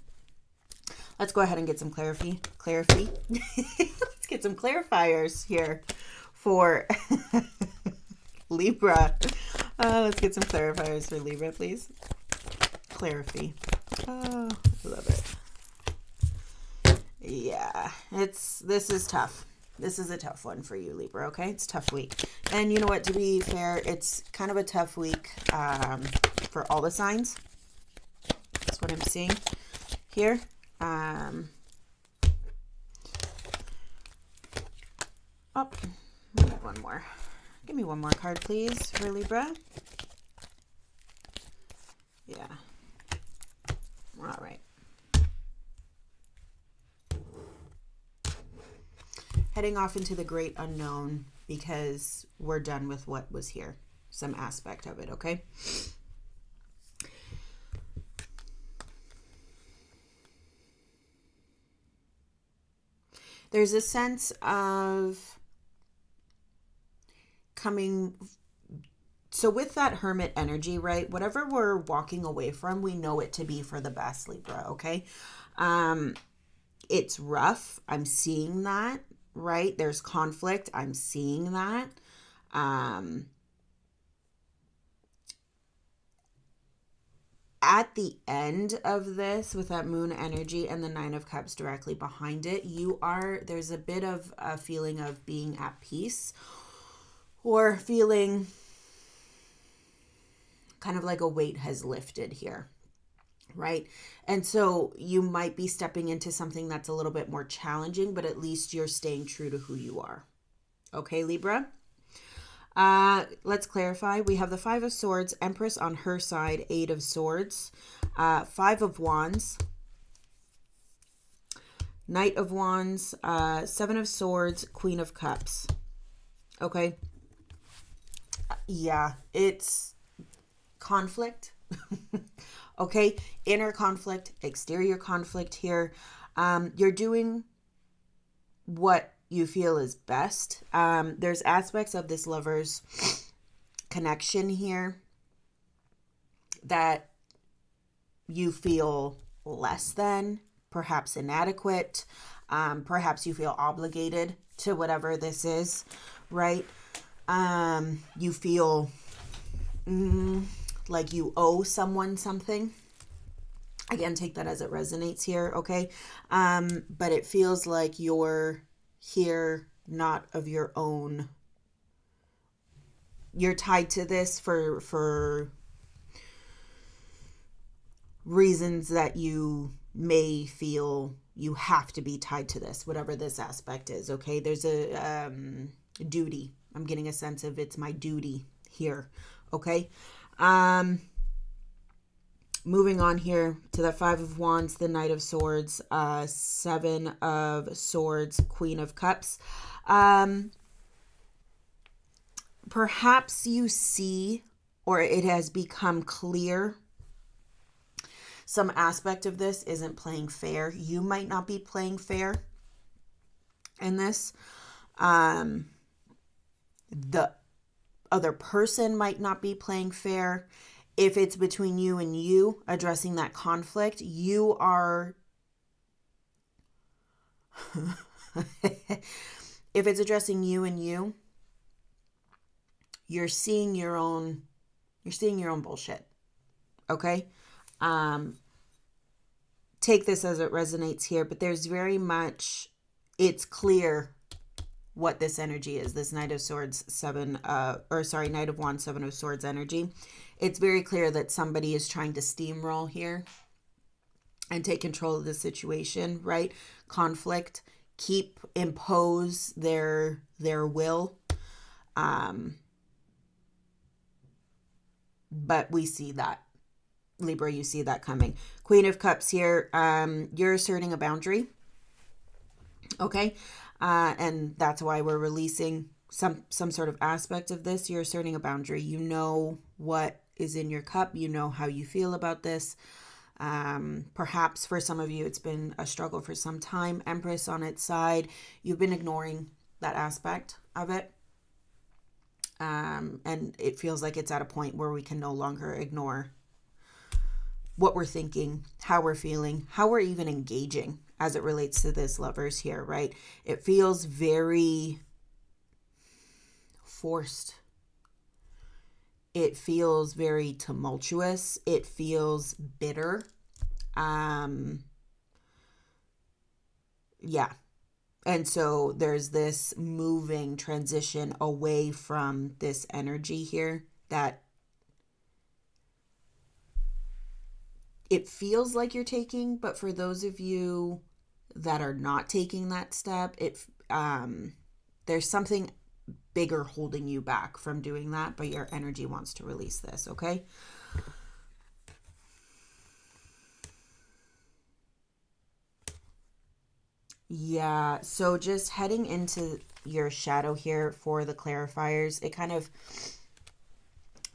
Let's go ahead and get some clarity. Let's get some clarifiers here for Libra. Let's get some clarifiers for Libra, please. Clarity. Oh, I love it. Yeah, this is tough. This is a tough one for you, Libra, okay? It's a tough week. And you know what? To be fair, it's kind of a tough week for all the signs. That's what I'm seeing here. Oh, one more. Give me one more card, please, for Libra. Yeah. All right. Heading off into the great unknown because we're done with what was here. Some aspect of it, okay? There's a sense of coming. So with that hermit energy, right? Whatever we're walking away from, we know it to be for the best, Libra, okay? It's rough. I'm seeing that, right? There's conflict. I'm seeing that. At the end of this, with that moon energy and the 9 of Cups directly behind it, there's a bit of a feeling of being at peace, or feeling kind of like a weight has lifted here, right? And so you might be stepping into something that's a little bit more challenging, but at least you're staying true to who you are. Okay, Libra? Let's clarify. We have the 5 of Swords, Empress on her side, 8 of Swords, 5 of Wands, Knight of Wands, 7 of Swords, Queen of Cups. Okay. Yeah, it's conflict. Okay. Inner conflict, exterior conflict here. You're doing what you feel is best. There's aspects of this lover's connection here that you feel less than, perhaps inadequate, perhaps you feel obligated to whatever this is, right? You feel like you owe someone something. Again, take that as it resonates here, okay? But it feels like you're here not of your own. You're tied to this for reasons that you may feel you have to be tied to this, whatever this aspect is, okay? There's a duty. I'm getting a sense of it's my duty here, okay? Moving on here to the 5 of Wands, the Knight of Swords, 7 of Swords, Queen of Cups. Perhaps you see, or it has become clear, some aspect of this isn't playing fair. You might not be playing fair in this. The other person might not be playing fair. If it's between you and you addressing that conflict, you are, if it's addressing you and you, you're seeing your own bullshit. Okay? Take this as it resonates here, but there's very much, it's clear what this energy is. This Knight of Swords, Knight of Wands, 7 of Swords energy. It's very clear that somebody is trying to steamroll here and take control of the situation, right? Conflict, impose their will. But we see that. Libra, you see that coming. Queen of Cups here. You're asserting a boundary. Okay. And that's why we're releasing some sort of aspect of this. You're asserting a boundary. You know what is in your cup. You know how you feel about this. Perhaps for some of you, it's been a struggle for some time. Empress on its side. You've been ignoring that aspect of it. And it feels like it's at a point where we can no longer ignore what we're thinking, how we're feeling, how we're even engaging as it relates to this lovers here, right? It feels very forced. It feels very tumultuous. It feels bitter. Yeah. And so there's this moving transition away from this energy here that it feels like you're taking, but for those of you that are not taking that step, there's something bigger holding you back from doing that, but your energy wants to release this, okay? Yeah, so just heading into your shadow here for the clarifiers, it kind of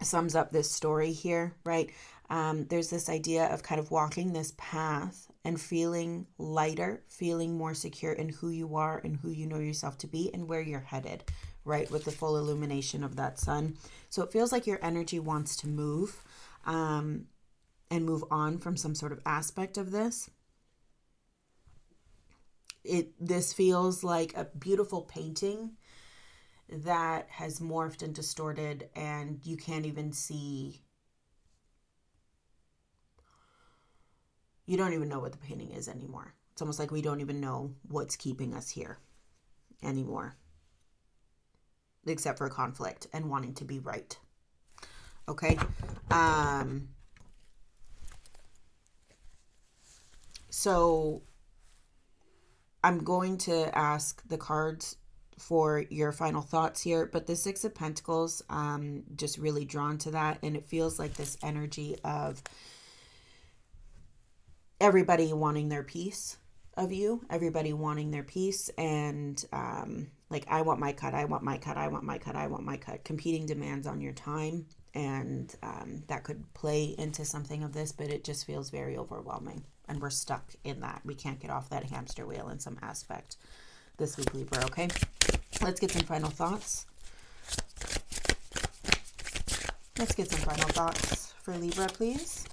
sums up this story here, right? There's this idea of kind of walking this path and feeling lighter, feeling more secure in who you are and who you know yourself to be and where you're headed, right? With the full illumination of that sun. So it feels like your energy wants to move and move on from some sort of aspect of this. This feels like a beautiful painting that has morphed and distorted, and you can't even see, you don't even know what the painting is anymore. It's almost like we don't even know what's keeping us here anymore, except for conflict and wanting to be right. Okay. So I'm going to ask the cards for your final thoughts here, but the Six of Pentacles, just really drawn to that, and it feels like this energy of everybody wanting their piece of you, everybody wanting their piece, and like, I want my cut, I want my cut, I want my cut, I want my cut, competing demands on your time, and that could play into something of this, but it just feels very overwhelming, and we're stuck in that. We can't get off that hamster wheel in some aspect this week, Libra, okay? Let's get some final thoughts. Let's get some final thoughts for Libra, please.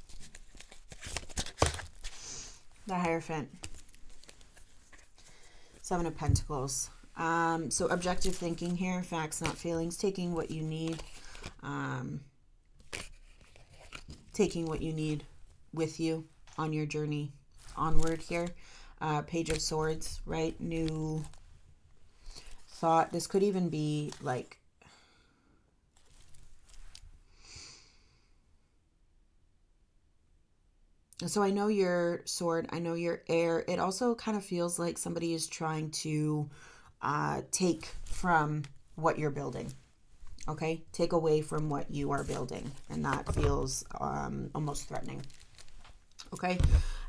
The Hierophant. Seven of Pentacles. So objective thinking here, facts, not feelings, taking what you need. Taking what you need with you on your journey onward here. Page of Swords, right? New thought. This could even be like, so I know your sword, I know your air. It also kind of feels like somebody is trying to take from what you're building. Okay, take away from what you are building, and that feels almost threatening. Okay,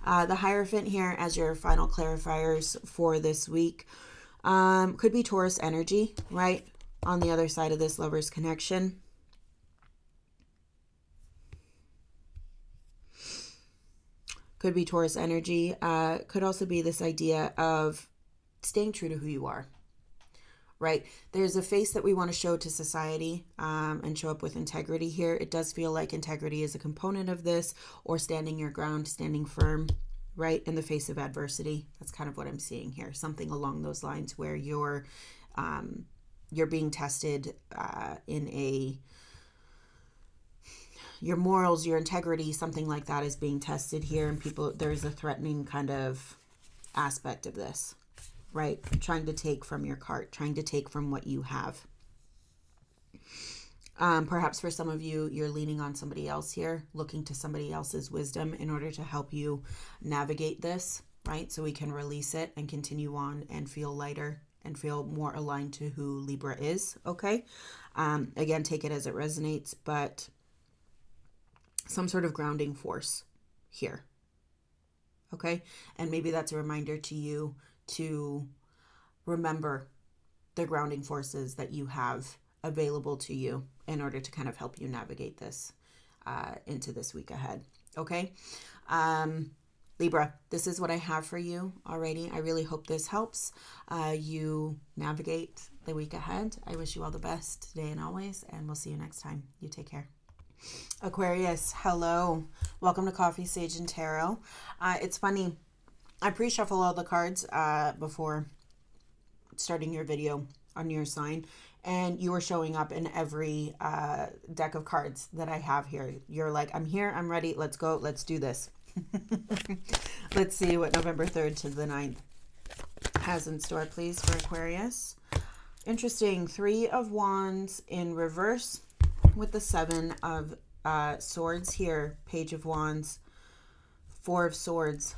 the Hierophant here as your final clarifiers for this week could be Taurus energy, right? On the other side of this Lover's connection. Could be Taurus energy. Could also be this idea of staying true to who you are, right? There's a face that we want to show to society and show up with integrity here. It does feel like integrity is a component of this, or standing your ground, standing firm, right? In the face of adversity. That's kind of what I'm seeing here. Something along those lines where you're being tested your morals, your integrity, something like that is being tested here. And there's a threatening kind of aspect of this, right? Trying to take from your cart, trying to take from what you have. Perhaps for some of you, you're leaning on somebody else here, looking to somebody else's wisdom in order to help you navigate this, right? So we can release it and continue on and feel lighter and feel more aligned to who Libra is, okay? Again, take it as it resonates, but some sort of grounding force here, okay? And maybe that's a reminder to you to remember the grounding forces that you have available to you in order to kind of help you navigate this into this week ahead, okay? Libra, this is what I have for you already. I really hope this helps you navigate the week ahead. I wish you all the best today and always, and we'll see you next time. You take care. Aquarius, hello. Welcome to Coffee, Sage, and Tarot. It's funny, I pre-shuffle all the cards before starting your video on your sign, and you were showing up in every deck of cards that I have here. You're like, I'm here, I'm ready, let's go, let's do this. Let's see what November 3rd to the 9th has in store, please, for Aquarius. Interesting. 3 of Wands in reverse with the 7 of Swords here. Page of Wands. 4 of Swords.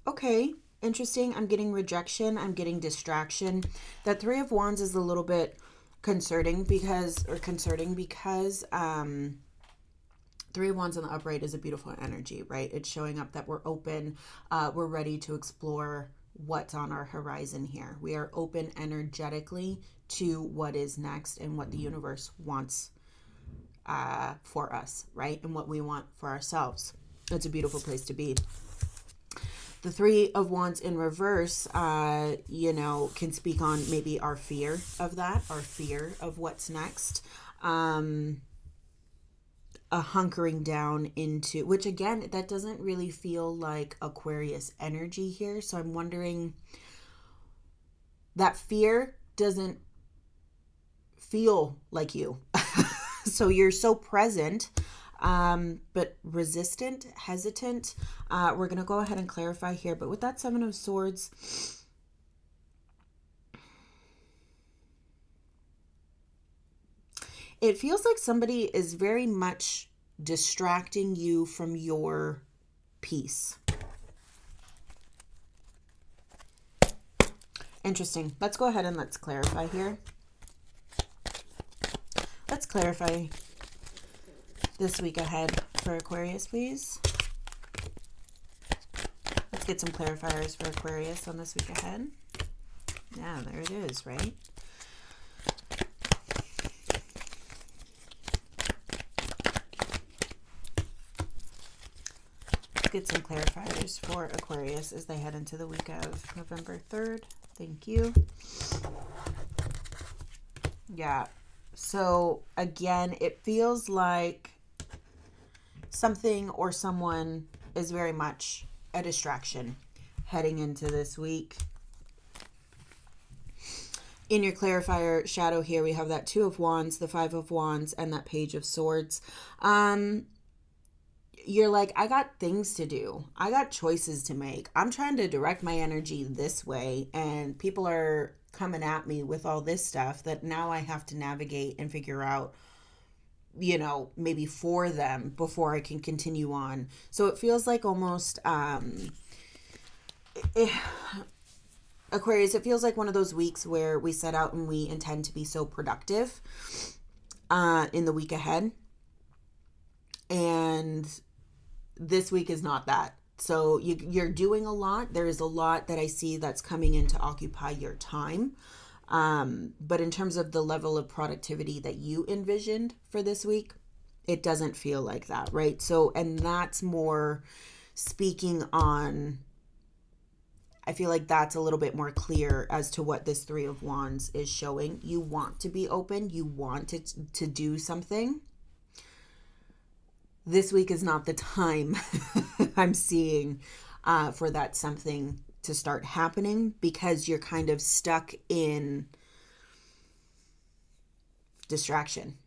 Okay. Interesting. I'm getting rejection. I'm getting distraction. That 3 of Wands is a little bit concerning because 3 of Wands on the upright is a beautiful energy, right? It's showing up that we're open. We're ready to explore what's on our horizon here. We are open energetically to what is next and what the universe wants for us, right? And what we want for ourselves. It's a beautiful place to be. The 3 of Wands in reverse, can speak on maybe our fear of that, our fear of what's next. A hunkering down into, which again, that doesn't really feel like Aquarius energy here. So I'm wondering, that fear doesn't feel like you. So you're so present, but resistant, hesitant. We're going to go ahead and clarify here. But with that 7 of Swords, it feels like somebody is very much distracting you from your peace. Interesting. Let's go ahead and let's clarify here. Let's clarify this week ahead for Aquarius, please. Let's get some clarifiers for Aquarius on this week ahead. Yeah, there it is, right? Let's get some clarifiers for Aquarius as they head into the week of November 3rd. Thank you. Yeah. So again, it feels like something or someone is very much a distraction heading into this week. In your clarifier shadow here, we have that 2 of Wands, the 5 of Wands, and that Page of Swords. You're like, I got things to do. I got choices to make. I'm trying to direct my energy this way, and people are coming at me with all this stuff that now I have to navigate and figure out, maybe for them before I can continue on. So it feels like almost, Aquarius, it feels like one of those weeks where we set out and we intend to be so productive in the week ahead. And this week is not that. So you're doing a lot. There is a lot that I see that's coming in to occupy your time. But in terms of the level of productivity that you envisioned for this week, it doesn't feel like that, right? So, and that's more speaking on, I feel like that's a little bit more clear as to what this 3 of Wands is showing. You want to be open. You want to do something. This week is not the time I'm seeing for that something to start happening, because you're kind of stuck in distraction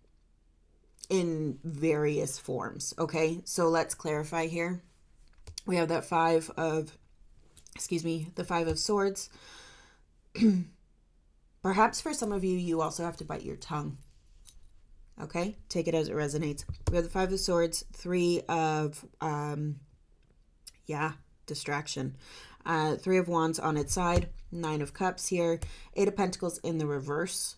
in various forms. Okay, so let's clarify here. We have that 5 of Swords. Perhaps for some of you, you also have to bite your tongue. Okay, take it as it resonates. We have the 5 of Swords, 3 of, distraction. 3 of Wands on its side, 9 of Cups here, 8 of Pentacles in the reverse,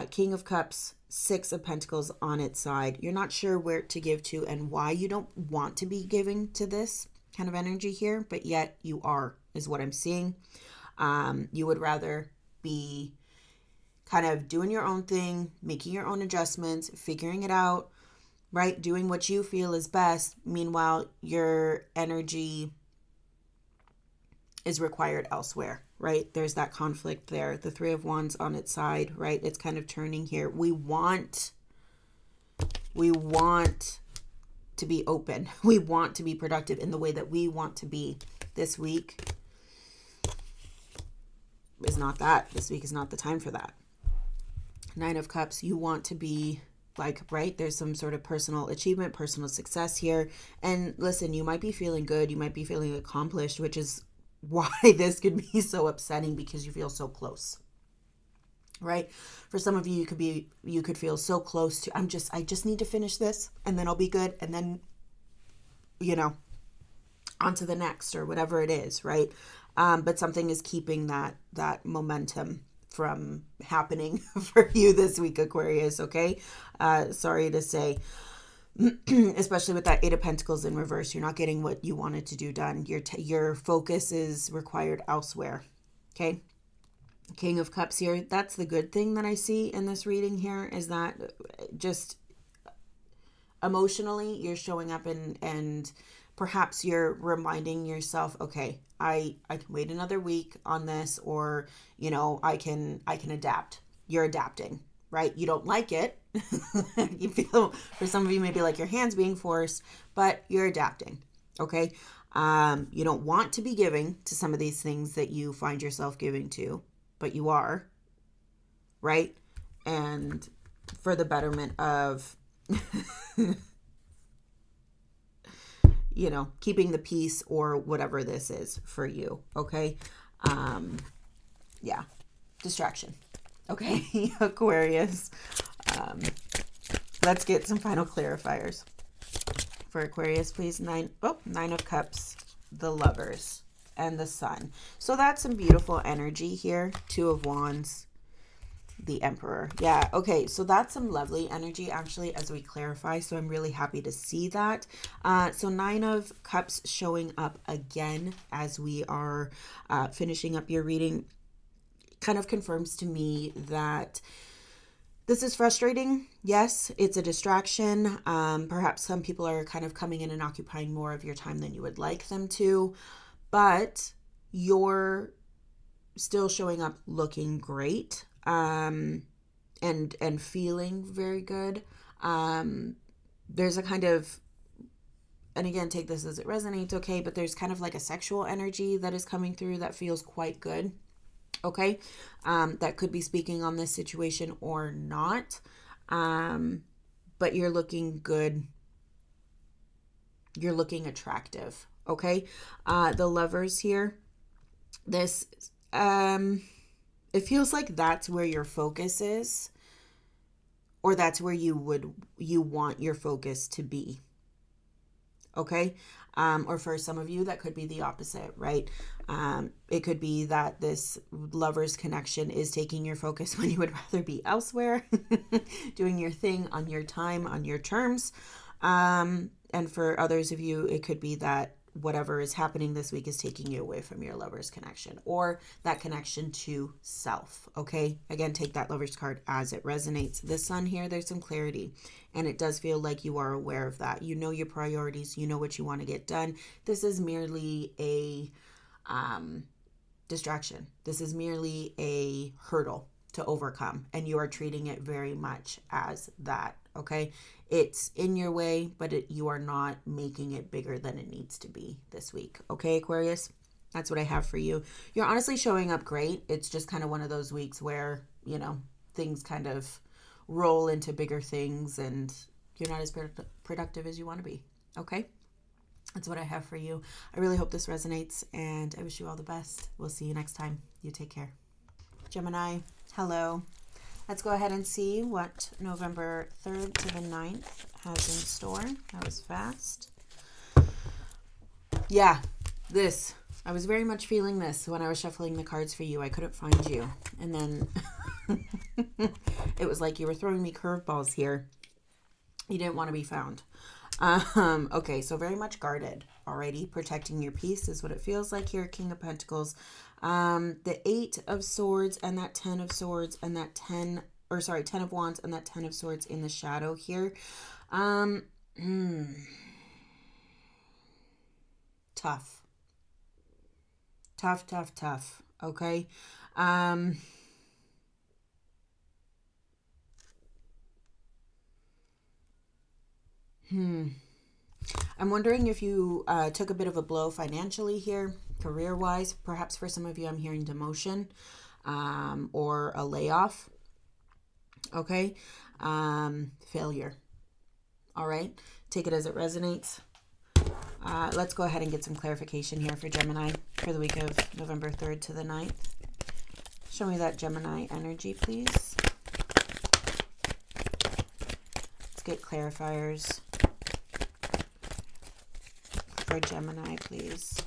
King of Cups, 6 of Pentacles on its side. You're not sure where to give to and why you don't want to be giving to this kind of energy here, but yet you are, is what I'm seeing. You would rather be kind of doing your own thing, making your own adjustments, figuring it out, right? Doing what you feel is best. Meanwhile, your energy is required elsewhere, right? There's that conflict there. The 3 of Wands on its side, right? It's kind of turning here. We want to be open. We want to be productive in the way that we want to be. This week is not that. This week is not the time for that. 9 of Cups, you want to be Like, right, there's some sort of personal achievement, personal success here. And listen, you might be feeling good. You might be feeling accomplished, which is why this could be so upsetting, because you feel so close, right? For some of you, you could feel so close to, I just need to finish this and then I'll be good. And then, on to the next, or whatever it is, right? But something is keeping that momentum from happening for you this week, Aquarius, okay? Sorry to say, especially with that Eight of Pentacles in reverse, you're not getting what you wanted to do done. Your focus is required elsewhere, okay? King of Cups here. That's the good thing that I see in this reading here, is that just emotionally you're showing up, and perhaps you're reminding yourself, okay, I can wait another week on this, or I can adapt. You're adapting, right? You don't like it. You feel, for some of you, maybe like your hands being forced, but you're adapting, okay? You don't want to be giving to some of these things that you find yourself giving to, but you are, right? And for the betterment of keeping the peace, or whatever this is for you, okay? Yeah, distraction, okay? Aquarius. Let's get some final clarifiers for Aquarius, please. Nine of Cups, the Lovers, and the Sun. So that's some beautiful energy here. Two of Wands, the Emperor. Yeah, okay, so that's some lovely energy, actually, as we clarify. So I'm really happy to see that. So Nine of Cups showing up again as we are finishing up your reading kind of confirms to me that this is frustrating. Yes, it's a distraction. Perhaps some people are kind of coming in and occupying more of your time than you would like them to, but you're still showing up looking great, and feeling very good. There's a kind of, and again, take this as it resonates, okay, but there's kind of like a sexual energy that is coming through that feels quite good. Okay, that could be speaking on this situation or not, but you're looking good. You're looking attractive. Okay, the Lovers here. This, it feels like that's where your focus is, or that's where you want your focus to be. Okay, or for some of you, that could be the opposite, right? It could be that this Lovers connection is taking your focus when you would rather be elsewhere, doing your thing on your time, on your terms. And for others of you, it could be that whatever is happening this week is taking you away from your Lovers connection, or that connection to self. Okay, again, take that Lovers card as it resonates. The Sun here, there's some clarity, and it does feel like you are aware of that. You know your priorities, you know what you want to get done. This is merely a distraction. This is merely a hurdle to overcome, and you are treating it very much as that. Okay, it's in your way, but you are not making it bigger than it needs to be this week. Okay, Aquarius, that's what I have for you. You're honestly showing up great. It's just kind of one of those weeks where, things kind of roll into bigger things, and you're not as productive as you want to be. Okay, that's what I have for you. I really hope this resonates, and I wish you all the best. We'll see you next time. You take care. Gemini, hello. Let's go ahead and see what November 3rd to the 9th has in store. That was fast. Yeah, this. I was very much feeling this when I was shuffling the cards for you. I couldn't find you. And then it was like you were throwing me curveballs here. You didn't want to be found. Okay, so very much guarded already. Protecting your peace is what it feels like here. King of Pentacles. The 8 of Swords and that 10 of Swords and that 10 of Wands and that 10 of Swords in the shadow here. Tough. Okay. I'm wondering if you took a bit of a blow financially here, career-wise. Perhaps for some of you, I'm hearing demotion or a layoff. Okay. Failure. All right. Take it as it resonates. Let's go ahead and get some clarification here for Gemini for the week of November 3rd to the 9th. Show me that Gemini energy, please. Let's get clarifiers for Gemini, please.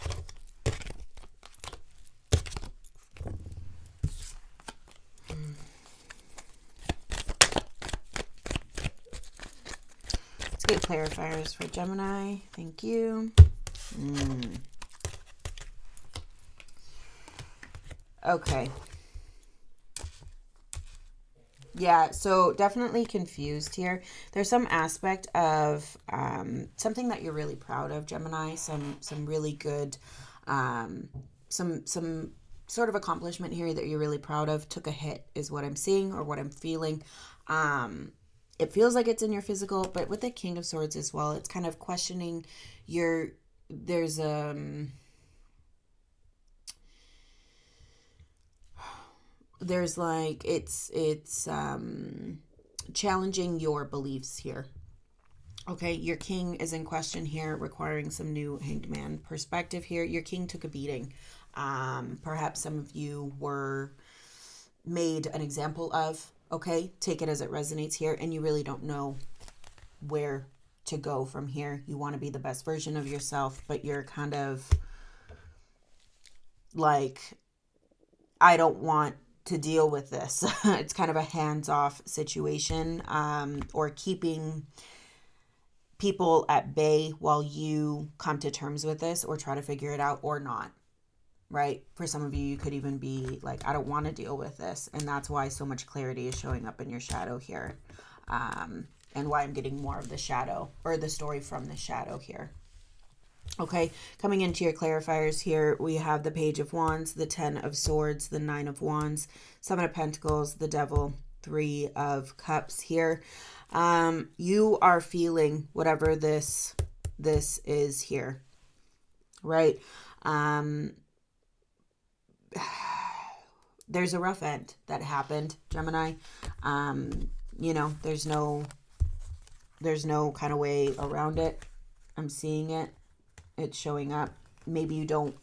Let's get clarifiers for Gemini. Thank you. Okay. Yeah, so definitely confused here. There's some aspect of something that you're really proud of, Gemini. Some really good, some sort of accomplishment here that you're really proud of. Took a hit is what I'm seeing or what I'm feeling. It feels like it's in your physical, but with the King of Swords as well, it's kind of questioning your. There's like it's challenging your beliefs here. Okay, your king is in question here, requiring some new Hanged Man perspective here. Your king took a beating. Perhaps some of you were made an example of. Okay, take it as it resonates here, and you really don't know where to go from here. You want to be the best version of yourself, but you're kind of like, I don't want to deal with this. It's kind of a hands-off situation, or keeping people at bay while you come to terms with this or try to figure it out or not, right? For some of you, you could even be like, I don't want to deal with this. And that's why so much clarity is showing up in your shadow here. And why I'm getting more of the shadow or the story from the shadow here. Okay, coming into your clarifiers here, we have the Page of Wands, the 10 of Swords, the 9 of Wands, 7 of Pentacles, the Devil, 3 of Cups here. You are feeling whatever this is here, right? There's a rough end that happened, Gemini. You know, there's no kind of way around it. I'm seeing it. It's showing up. Maybe you don't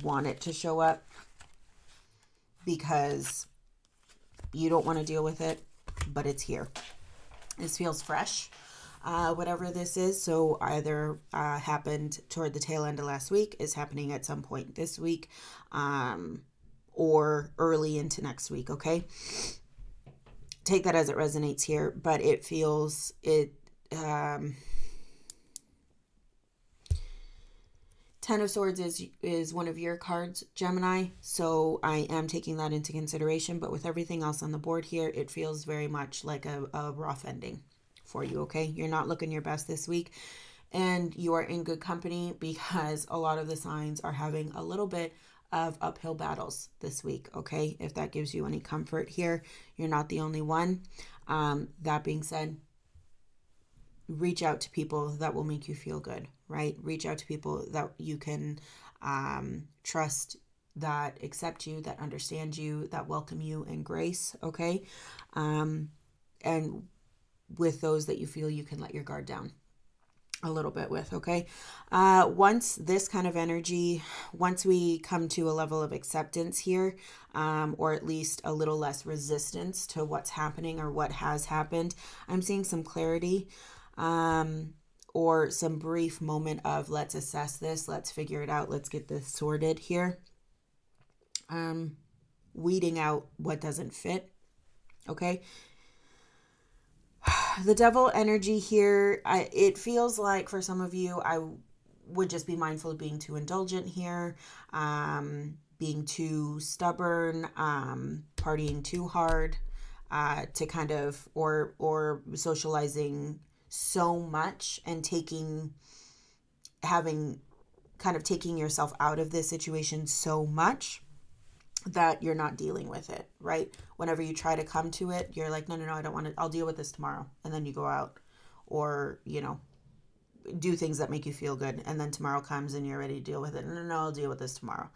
want it to show up because you don't want to deal with it, but it's here. This feels fresh, whatever this is. So either happened toward the tail end of last week, is happening at some point this week, or early into next week, okay? Take that as it resonates here, but it feels, 10 of Swords is one of your cards, Gemini, so I am taking that into consideration, but with everything else on the board here, it feels very much like a rough ending for you, okay? You're not looking your best this week, and you are in good company because a lot of the signs are having a little bit of uphill battles this week, okay? If that gives you any comfort here, you're not the only one. That being said, reach out to people that will make you feel good, right? Reach out to people that you can trust, that accept you, that understand you, that welcome you in grace, okay? And with those that you feel you can let your guard down a little bit with, okay? Once this kind of energy, once we come to a level of acceptance here, or at least a little less resistance to what's happening or what has happened, I'm seeing some clarity, or some brief moment of let's assess this, let's figure it out, let's get this sorted here. Weeding out what doesn't fit, okay? The Devil energy here, it feels like for some of you, I would just be mindful of being too indulgent here, being too stubborn, partying too hard, to kind of, or socializing so much and taking yourself out of this situation so much that you're not dealing with it, right? Whenever you try to come to it, you're like, no, I don't want to, I'll deal with this tomorrow. And then you go out or, do things that make you feel good. And then tomorrow comes and you're ready to deal with it. No, I'll deal with this tomorrow.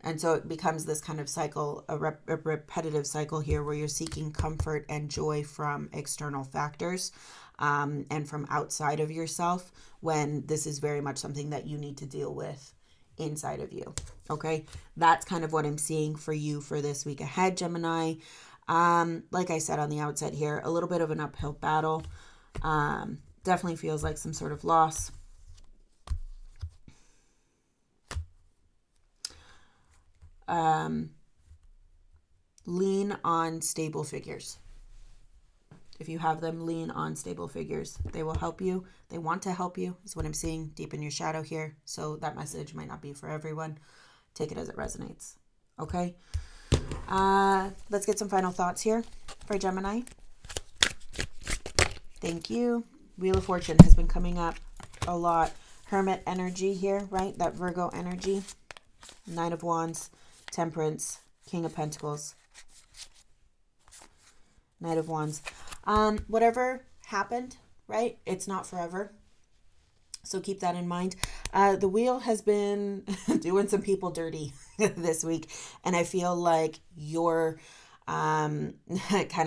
And so it becomes this kind of cycle, a repetitive cycle here where you're seeking comfort and joy from external factors and from outside of yourself, when this is very much something that you need to deal with inside of you. Okay, that's kind of what I'm seeing for you for this week ahead, Gemini. Like I said on the outset here, a little bit of an uphill battle. Definitely feels like some sort of loss. Lean on stable figures. If you have them, lean on stable figures. They will help you. They want to help you, is what I'm seeing deep in your shadow here. So that message might not be for everyone. Take it as it resonates. Okay. Let's get some final thoughts here for Gemini. Thank you. Wheel of Fortune has been coming up a lot. Hermit energy here, right? That Virgo energy. Nine of Wands, Temperance, King of Pentacles, Knight of Wands. Whatever happened, right? It's not forever. So keep that in mind. The wheel has been doing some people dirty this week. And I feel like you're kind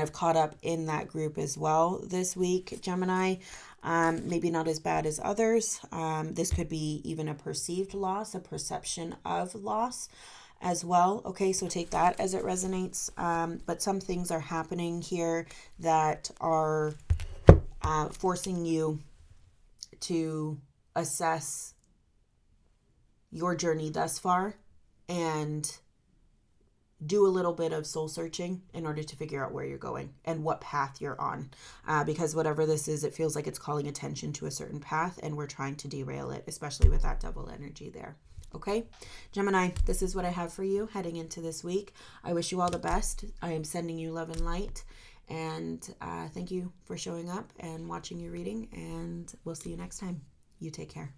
of caught up in that group as well this week, Gemini. Maybe not as bad as others. This could be even a perceived loss, a perception of loss as well. Okay, so take that as it resonates. But some things are happening here that are forcing you to assess your journey thus far and do a little bit of soul searching in order to figure out where you're going and what path you're on. Because whatever this is, it feels like it's calling attention to a certain path and we're trying to derail it, especially with that double energy there. Okay, Gemini, this is what I have for you heading into this week. I wish you all the best. I am sending you love and light. And thank you for showing up and watching your reading. And we'll see you next time. You take care.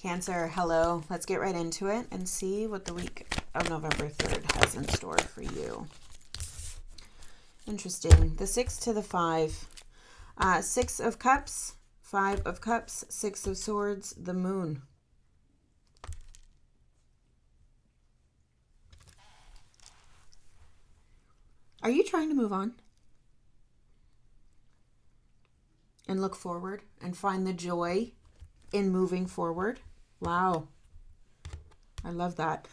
Cancer, hello. Let's get right into it and see what the week of November 3rd has in store for you. Interesting. The 6 to the 5. 6 of Cups, 5 of Cups, 6 of Swords, the Moon. Are you trying to move on and look forward and find the joy in moving forward? Wow. I love that.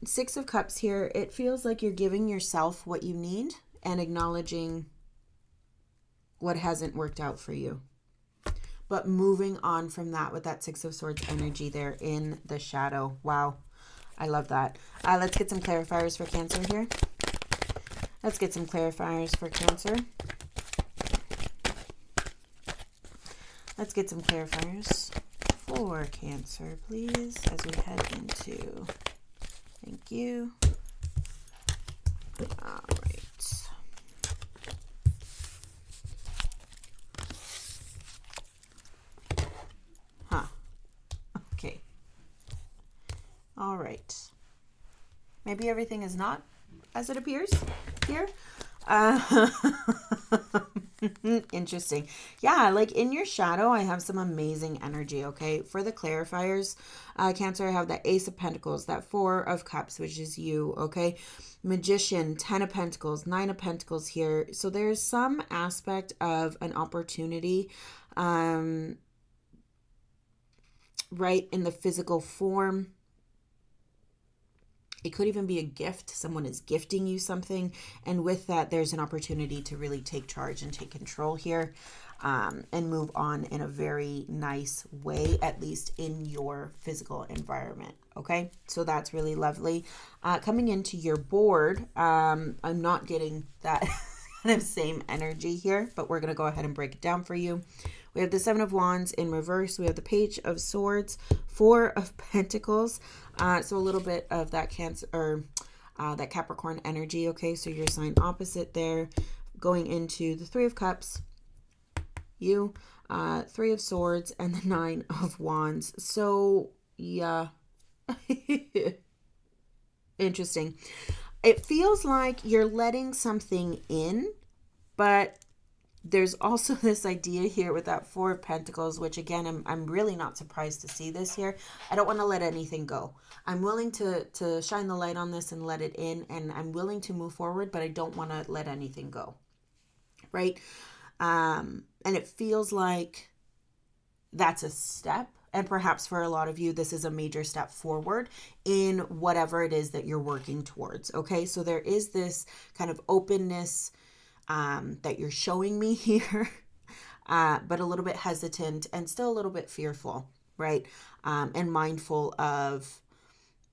6 of Cups here. It feels like you're giving yourself what you need and acknowledging what hasn't worked out for you. But moving on from that with that 6 of Swords energy there in the shadow. Wow. I love that. Let's get some clarifiers for Cancer here. Let's get some clarifiers for Cancer. Let's get some clarifiers for Cancer, please, as we head into. Thank you. All right. Huh. Okay. All right. Maybe everything is not as it appears here. Interesting. Yeah, like in your shadow, I have some amazing energy, okay? For the clarifiers, Cancer, I have the Ace of Pentacles, that 4 of Cups, which is you, okay? Magician, 10 of Pentacles, 9 of Pentacles here. So there's some aspect of an opportunity, right, in the physical form. It could even be a gift. Someone is gifting you something. And with that, there's an opportunity to really take charge and take control here and move on in a very nice way, at least in your physical environment. Okay, so that's really lovely. Coming into your board, I'm not getting that kind of same energy here, but we're going to go ahead and break it down for you. We have the 7 of Wands in reverse. We have the Page of Swords, 4 of Pentacles. So a little bit of that Cancer or that Capricorn energy. Okay, so your sign opposite there, going into the 3 of Cups, you, 3 of Swords, and the 9 of Wands. So yeah, interesting. It feels like you're letting something in, but There's also this idea here with that Four of Pentacles, which again, I'm really not surprised to see this here. I don't want to let anything go. I'm willing to shine the light on this and let it in, and I'm willing to move forward, but I don't want to let anything go, right? And it feels like that's a step. And perhaps for a lot of you, this is a major step forward in whatever it is that you're working towards. Okay, so there is this kind of openness that you're showing me here, but a little bit hesitant and still a little bit fearful, right? And mindful of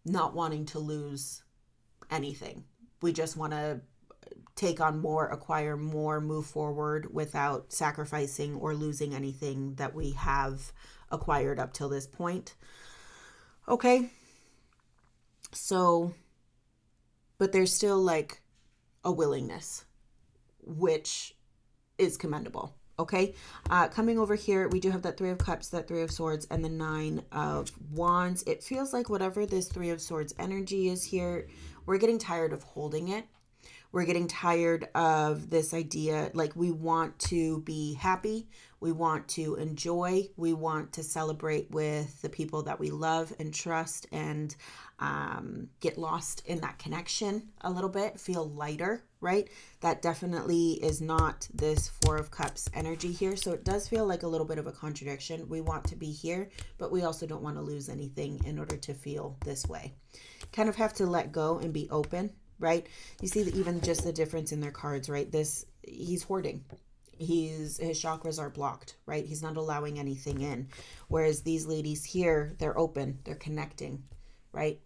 not wanting to lose anything. We just want to take on more, acquire more, move forward without sacrificing or losing anything that we have acquired up till this point. Okay. So, but there's still like a willingness, which is commendable. Okay. Coming over here, we do have that Three of Cups, that Three of Swords, and the Nine of Wands. It feels like whatever this Three of Swords energy is here, we're getting tired of holding it. We're getting tired of this idea, like we want to be happy, we want to enjoy, we want to celebrate with the people that we love and trust, and get lost in that connection a little bit, feel lighter, right? That definitely is not this Four of Cups energy here. So it does feel like a little bit of a contradiction. We want to be here, but we also don't want to lose anything in order to feel this way. Kind of have to let go and be open. Right? You see that even just the difference in their cards, right? He's hoarding. His chakras are blocked, right? He's not allowing anything in. Whereas these ladies here, they're open, they're connecting, right?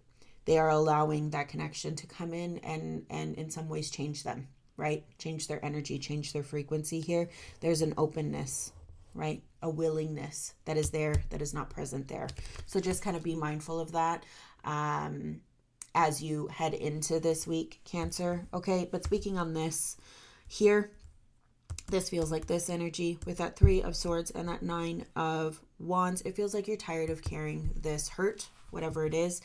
They are allowing that connection to come in and in some ways change them, right? Change their energy, change their frequency here. There's an openness, right? A willingness that is there, that is not present there. So just kind of be mindful of that. As you head into this week, Cancer. Okay, but speaking on this here, this feels like this energy with that Three of Swords and that Nine of Wands. It feels like you're tired of carrying this hurt, whatever it is.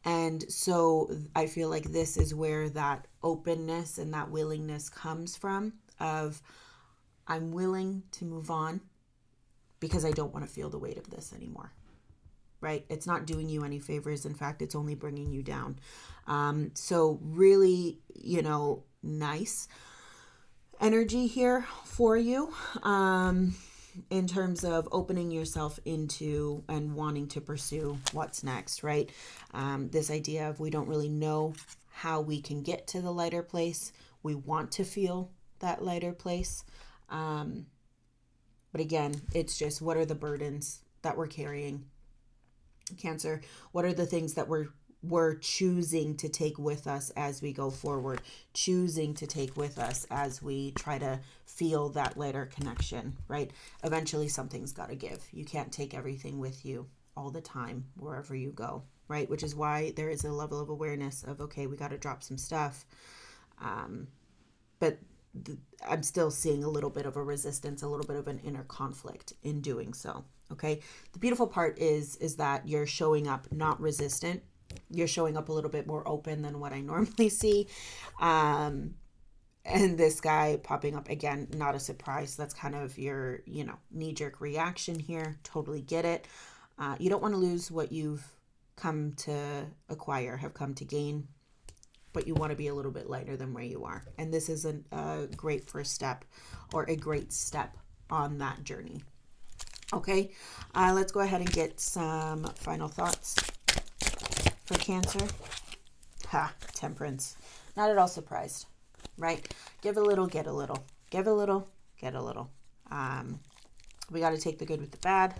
And so I feel like this is where that openness and that willingness comes from, of I'm willing to move on because I don't want to feel the weight of this anymore. Right? It's not doing you any favors. In fact, it's only bringing you down. So really, nice energy here for you in terms of opening yourself into and wanting to pursue what's next, right? This idea of we don't really know how we can get to the lighter place. We want to feel that lighter place. But again, it's just, what are the burdens that we're carrying? Cancer, what are the things that we're choosing to take with us as we go forward, choosing to take with us as we try to feel that lighter connection, right? Eventually something's got to give. You can't take everything with you all the time wherever you go, right? Which is why there is a level of awareness of, okay, we got to drop some stuff. But I'm still seeing a little bit of a resistance, a little bit of an inner conflict in doing so. Okay. The beautiful part is that you're showing up not resistant. You're showing up a little bit more open than what I normally see. And this guy popping up again, not a surprise. That's kind of your, knee-jerk reaction here. Totally get it. You don't want to lose what you've come to acquire, have come to gain, but you want to be a little bit lighter than where you are. And this is a great first step, or a great step on that journey. Okay, let's go ahead and get some final thoughts for Cancer. Temperance. Not at all surprised, right? Give a little, get a little. Give a little, get a little. We got to take the good with the bad,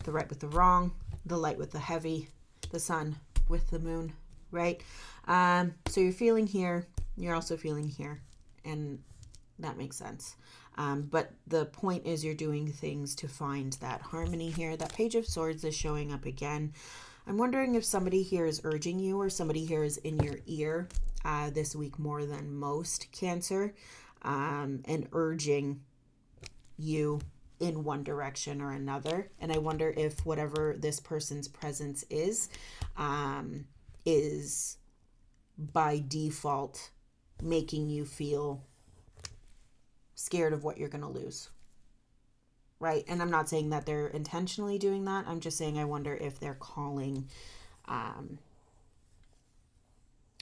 the right with the wrong, the light with the heavy, the sun with the moon, right? So you're feeling here, you're also feeling here, and that makes sense. But the point is you're doing things to find that harmony here. That Page of Swords is showing up again. I'm wondering if somebody here is urging you, or somebody here is in your ear this week more than most, Cancer, and urging you in one direction or another. And I wonder if whatever this person's presence is by default making you feel scared of what you're going to lose. Right? And I'm not saying that they're intentionally doing that. I'm just saying I wonder if they're calling,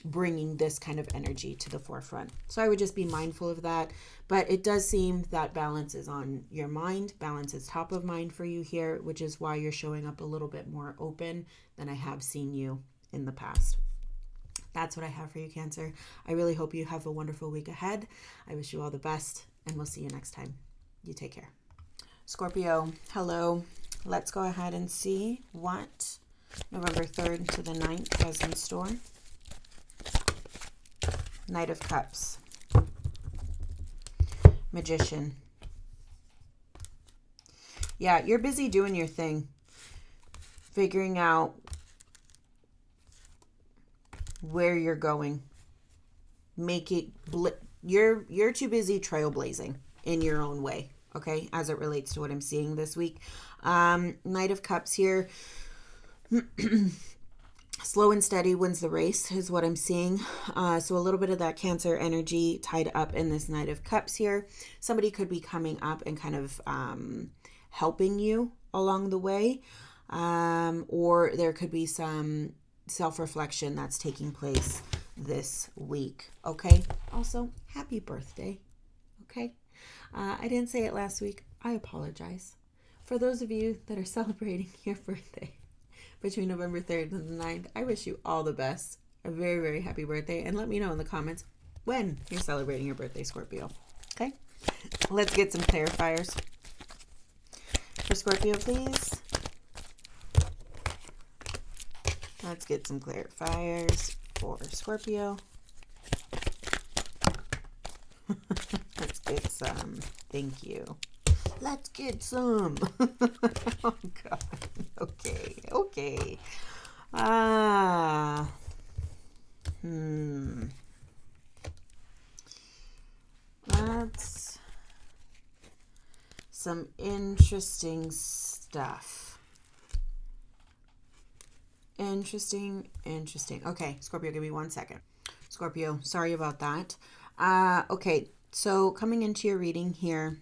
bringing this kind of energy to the forefront. So I would just be mindful of that. But it does seem that balance is on your mind. Balance is top of mind for you here, which is why you're showing up a little bit more open than I have seen you in the past. That's what I have for you, Cancer. I really hope you have a wonderful week ahead. I wish you all the best, and we'll see you next time. You take care. Scorpio, hello. Let's go ahead and see what November 3rd to the 9th has in store. Knight of Cups. Magician. Yeah, you're busy doing your thing. Figuring out where you're going. You're too busy trailblazing in your own way. Okay, as it relates to what I'm seeing this week. Knight of Cups here. Slow and steady wins the race is what I'm seeing. So a little bit of that Cancer energy tied up in this Knight of Cups here. Somebody could be coming up and kind of helping you along the way. Or there could be some self-reflection that's taking place this week. Okay. Also, happy birthday. Okay. I didn't say it last week. I apologize. For those of you that are celebrating your birthday between November 3rd and the 9th, I wish you all the best. A very, very happy birthday. And let me know in the comments when you're celebrating your birthday, Scorpio. Okay? Let's get some clarifiers. For Scorpio, please. Let's get some clarifiers for Scorpio. Let's get some. Thank you. Let's get some. Oh, God. Okay. That's some interesting stuff. Interesting. Okay, Scorpio, give me 1 second. Scorpio, sorry about that. Okay, so coming into your reading here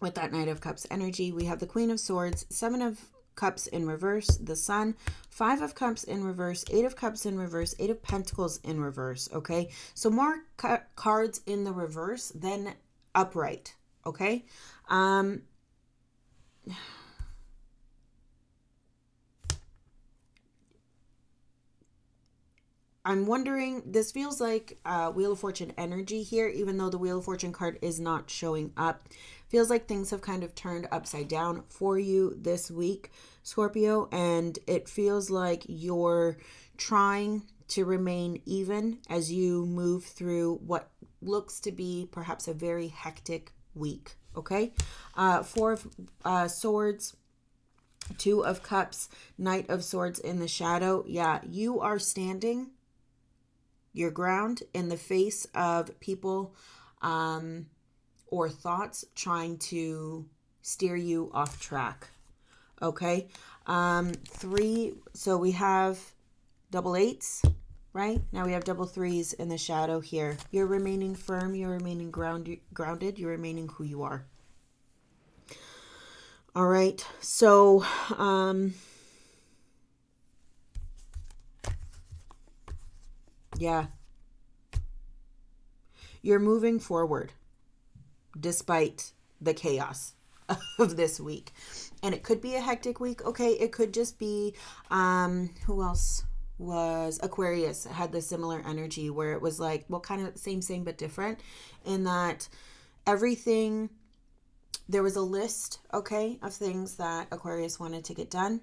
with that Knight of Cups energy, we have the Queen of Swords, 7 of Cups in reverse, the Sun, 5 of Cups in reverse, 8 of Cups in reverse, 8 of Pentacles in reverse, okay? So more cards in the reverse than upright, okay? I'm wondering, this feels like Wheel of Fortune energy here, even though the Wheel of Fortune card is not showing up. Feels like things have kind of turned upside down for you this week, Scorpio, and it feels like you're trying to remain even as you move through what looks to be perhaps a very hectic week, okay? 4 of Swords, 2 of Cups, Knight of Swords in the shadow. Yeah, you are standing your ground in the face of people or thoughts trying to steer you off track. Okay. 3. So we have double 8s, right? Now we have double 3s in the shadow here. You're remaining firm. You're remaining grounded. You're remaining who you are. All right. So, yeah. You're moving forward despite the chaos of this week. And it could be a hectic week. Okay, it could just be, who else was Aquarius had the similar energy where it was like, well, kind of same but different in that everything, there was a list, okay, of things that Aquarius wanted to get done.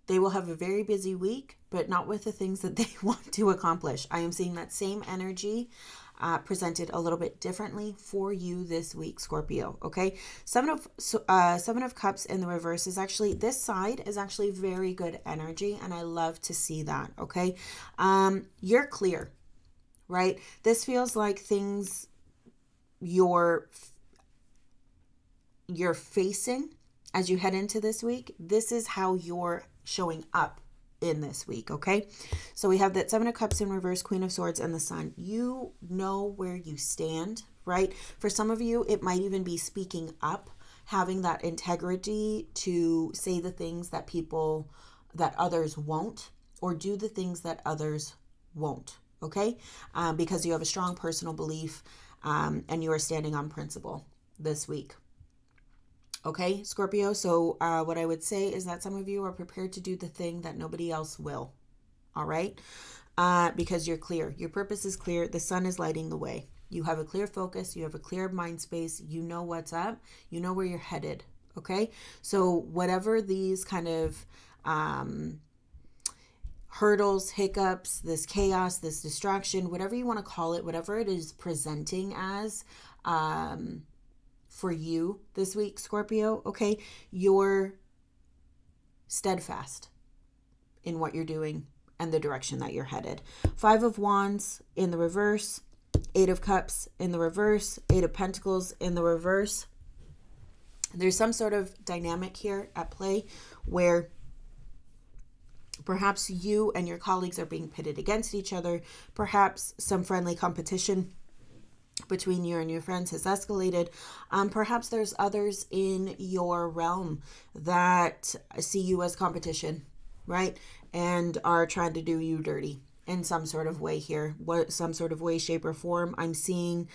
They will have a very busy week, but not with the things that they want to accomplish. I am seeing that same energy presented a little bit differently for you this week, Scorpio. Okay, 7 of Cups in the reverse is actually, this side is actually very good energy, and I love to see that. Okay, you're clear, right? This feels like things you're facing as you head into this week. This is how you're showing up in this week, okay? So we have that Seven of Cups in reverse, Queen of Swords, and the Sun. You know where you stand, right? For some of you, it might even be speaking up, having that integrity to say the things that others won't, or do the things that others won't, okay? Because you have a strong personal belief, and you are standing on principle this week. Okay, Scorpio, so what I would say is that some of you are prepared to do the thing that nobody else will, all right? Because you're clear. Your purpose is clear. The sun is lighting the way. You have a clear focus. You have a clear mind space. You know what's up. You know where you're headed, okay? So whatever these kind of hurdles, hiccups, this chaos, this distraction, whatever you want to call it, whatever it is presenting as, for you this week, Scorpio, okay, you're steadfast in what you're doing and the direction that you're headed. Five of Wands in the reverse, Eight of Cups in the reverse, Eight of Pentacles in the reverse. There's some sort of dynamic here at play where perhaps you and your colleagues are being pitted against each other. Perhaps some friendly competition between you and your friends has escalated. Perhaps there's others in your realm that see you as competition, right? And are trying to do you dirty in some sort of way here. Some sort of way, shape, or form. I'm seeing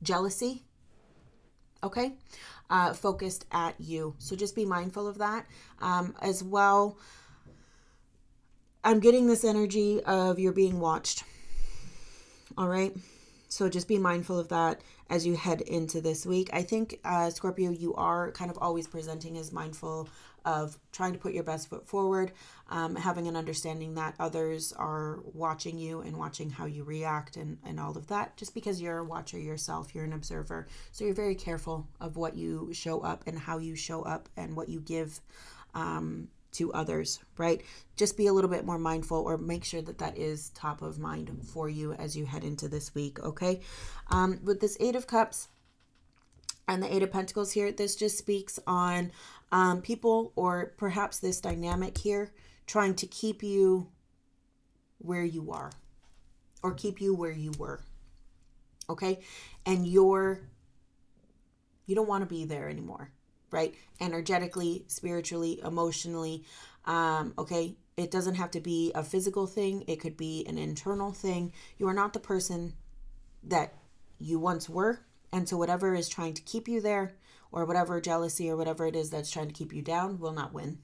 jealousy, okay? Focused at you. So just be mindful of that. As well, I'm getting this energy of you're being watched. All right. So just be mindful of that as you head into this week. I think, Scorpio, you are kind of always presenting as mindful of trying to put your best foot forward, having an understanding that others are watching you and watching how you react and all of that. Just because you're a watcher yourself, you're an observer. So you're very careful of what you show up and how you show up and what you give to others, right? Just be a little bit more mindful, or make sure that that is top of mind for you as you head into this week, okay? With this Eight of Cups and the Eight of Pentacles here, this just speaks on people, or perhaps this dynamic here, trying to keep you where you are, or keep you where you were, okay? And you don't want to be there anymore, right? Energetically, spiritually, emotionally, okay? It doesn't have to be a physical thing. It could be an internal thing. You are not the person that you once were. And so whatever is trying to keep you there, or whatever jealousy or whatever it is that's trying to keep you down, will not win,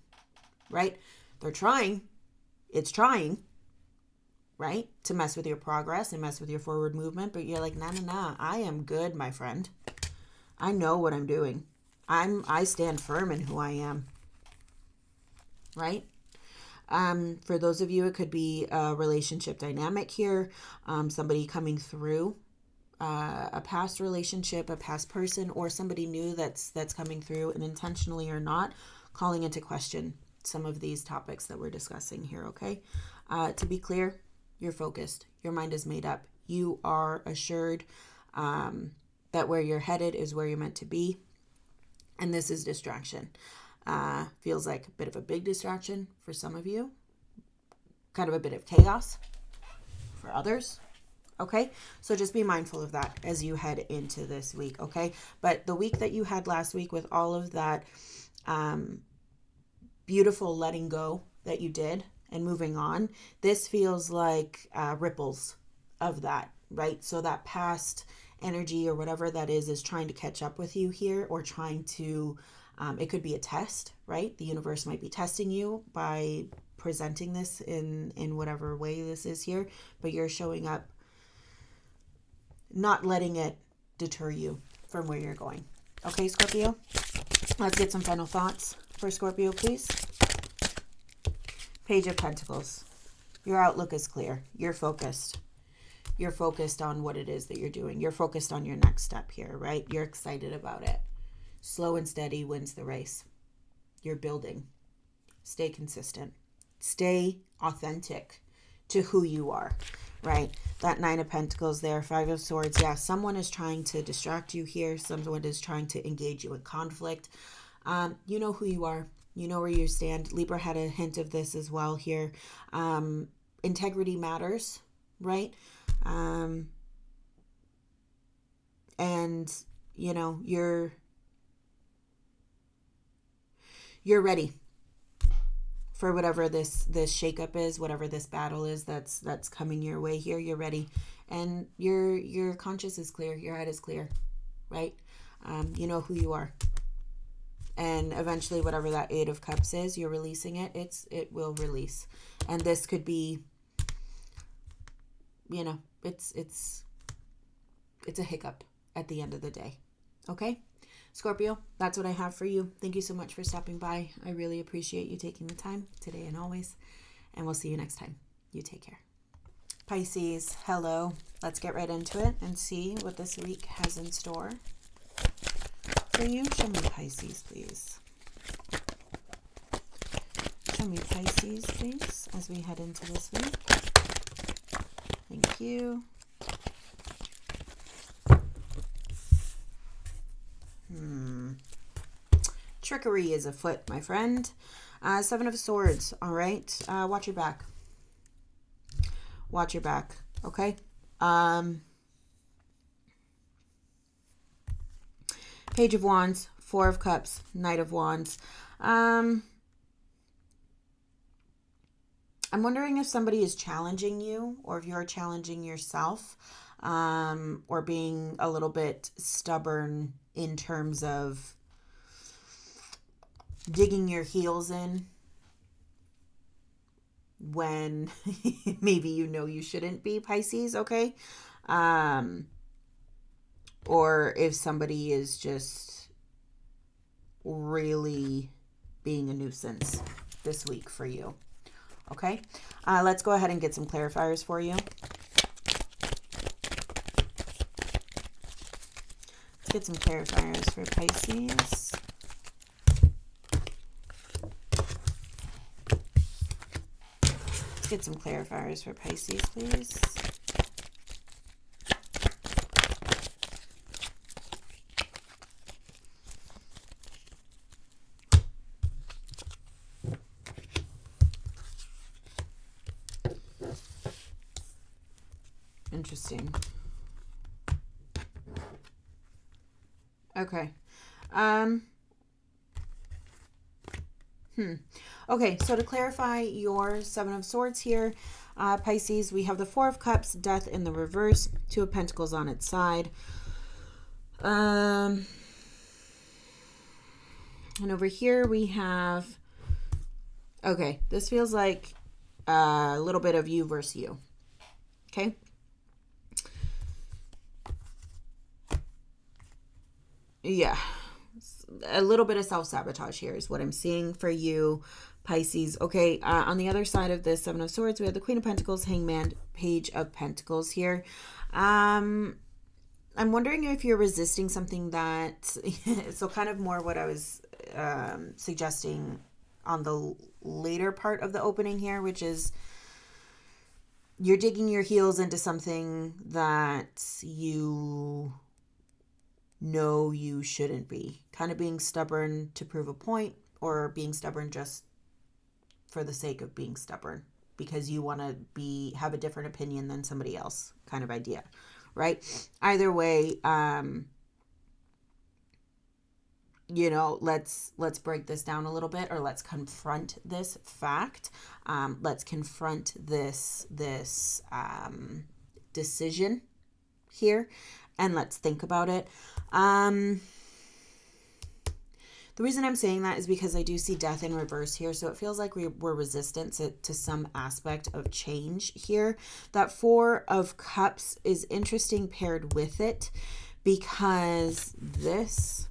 right? They're trying. It's trying, right? To mess with your progress and mess with your forward movement. But you're like, nah, I am good, my friend. I know what I'm doing. I stand firm in who I am, right? For those of you, it could be a relationship dynamic here. Somebody coming through a past relationship, a past person, or somebody new that's coming through, and intentionally or not, calling into question some of these topics that we're discussing here, okay? To be clear, you're focused. Your mind is made up. You are assured that where you're headed is where you're meant to be. And this is distraction. Feels like a bit of a big distraction for some of you. Kind of a bit of chaos for others. Okay? So just be mindful of that as you head into this week. Okay? But the week that you had last week, with all of that beautiful letting go that you did and moving on, this feels like ripples of that, right? So that past energy or whatever that is trying to catch up with you here, or trying to, it could be a test, right? The universe might be testing you by presenting this in whatever way this is here, but you're showing up, not letting it deter you from where you're going. Okay, Scorpio, let's get some final thoughts for Scorpio, please. Page of Pentacles. Your outlook is clear. You're focused. You're focused on what it is that you're doing. You're focused on your next step here, right? You're excited about it. Slow and steady wins the race. You're building. Stay consistent. Stay authentic to who you are, right? That Nine of Pentacles there, Five of Swords. Yeah, someone is trying to distract you here. Someone is trying to engage you in conflict. You know who you are. You know where you stand. Libra had a hint of this as well here. Integrity matters, right? And, you know, you're ready for whatever this shakeup is, whatever this battle is that's coming your way here. You're ready, and your conscience is clear, your head is clear, right? You know who you are, and eventually, whatever that Eight of Cups is, you're releasing it. It will release, and this could be, you know, it's a hiccup at the end of the day. Okay. Scorpio, that's what I have for you. Thank you so much for stopping by. I really appreciate you taking the time today and always. And we'll see you next time. You take care. Pisces, hello. Let's get right into it and see what this week has in store for you. Show me Pisces, please. Show me Pisces, please, as we head into this week. Thank you. Trickery is afoot, my friend. Seven of Swords. All right. Watch your back. Watch your back. Okay. Page of Wands. Four of Cups. Knight of Wands. I'm wondering if somebody is challenging you, or if you're challenging yourself, or being a little bit stubborn in terms of digging your heels in when maybe you know you shouldn't be, Pisces, okay? Or if somebody is just really being a nuisance this week for you, okay? Let's go ahead and get some clarifiers for you. Let's get some clarifiers for Pisces. Get some clarifiers for Pisces, please. Interesting. Okay. Okay, so to clarify your Seven of Swords here, Pisces, we have the Four of Cups, Death in the reverse, Two of Pentacles on its side. And over here we have, okay, this feels like a little bit of you versus you. Okay. Yeah. A little bit of self-sabotage here is what I'm seeing for you, Pisces. Okay, on the other side of this Seven of Swords, we have the Queen of Pentacles, Hangman, Page of Pentacles here. I'm wondering if you're resisting something that, so kind of more what I was suggesting on the later part of the opening here, which is you're digging your heels into something that you know you shouldn't be. Kind of being stubborn to prove a point, or being stubborn just for the sake of being stubborn because you want to have a different opinion than somebody else, kind of idea, right? Either way, you know, let's break this down a little bit, or let's confront this fact. Let's confront this decision here, and let's think about it. The reason I'm saying that is because I do see death in reverse here. So it feels like we're resistant to some aspect of change here. That Four of Cups is interesting paired with it, because this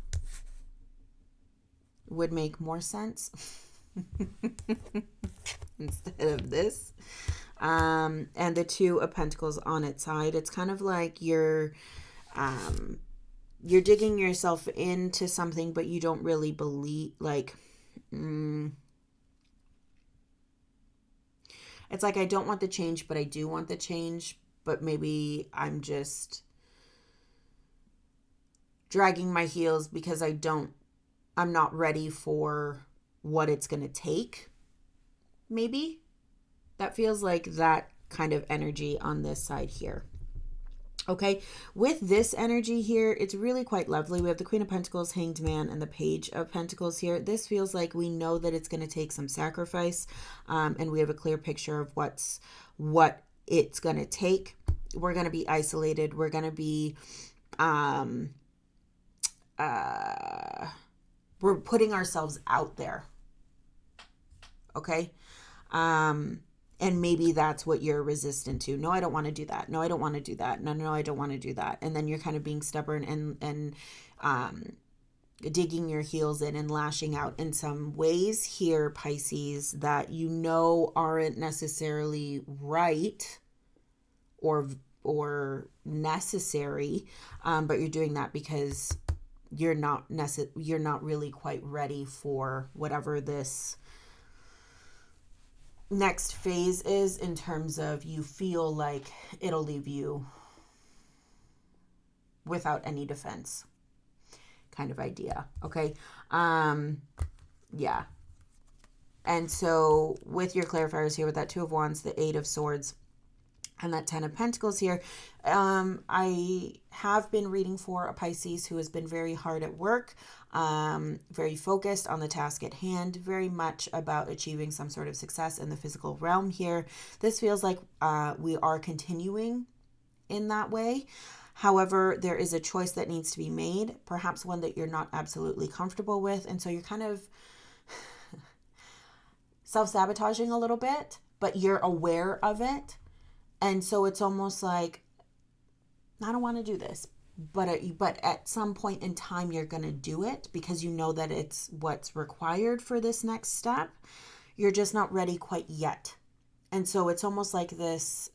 would make more sense instead of this. And the Two of Pentacles on its side. It's kind of like you're digging yourself into something, but you don't really believe, like, it's like, I don't want the change, but I do want the change, but maybe I'm just dragging my heels because I'm not ready for what it's going to take. Maybe that feels like that kind of energy on this side here. Okay, with this energy here, it's really quite lovely. We have the Queen of Pentacles, Hanged Man, and the Page of Pentacles here. This feels like we know that it's going to take some sacrifice, and we have a clear picture of what it's going to take. We're going to be isolated. We're going to be, we're putting ourselves out there. Okay. And maybe that's what you're resistant to. No, I don't want to do that. No, I don't want to do that. No, I don't want to do that. And then you're kind of being stubborn and digging your heels in and lashing out in some ways here, Pisces, that you know aren't necessarily right or necessary, but you're doing that because you're not really quite ready for whatever this next phase is, in terms of you feel like it'll leave you without any defense kind of idea. Okay. Yeah. And so with your clarifiers here, with that Two of Wands, the Eight of Swords, and that Ten of Pentacles here, I have been reading for a Pisces who has been very hard at work, very focused on the task at hand, very much about achieving some sort of success in the physical realm here. This feels like we are continuing in that way. However, there is a choice that needs to be made, perhaps one that you're not absolutely comfortable with. And so you're kind of self-sabotaging a little bit, but you're aware of it. And so it's almost like, I don't want to do this, but at some point in time, you're going to do it because you know that it's what's required for this next step. You're just not ready quite yet. And so it's almost like this,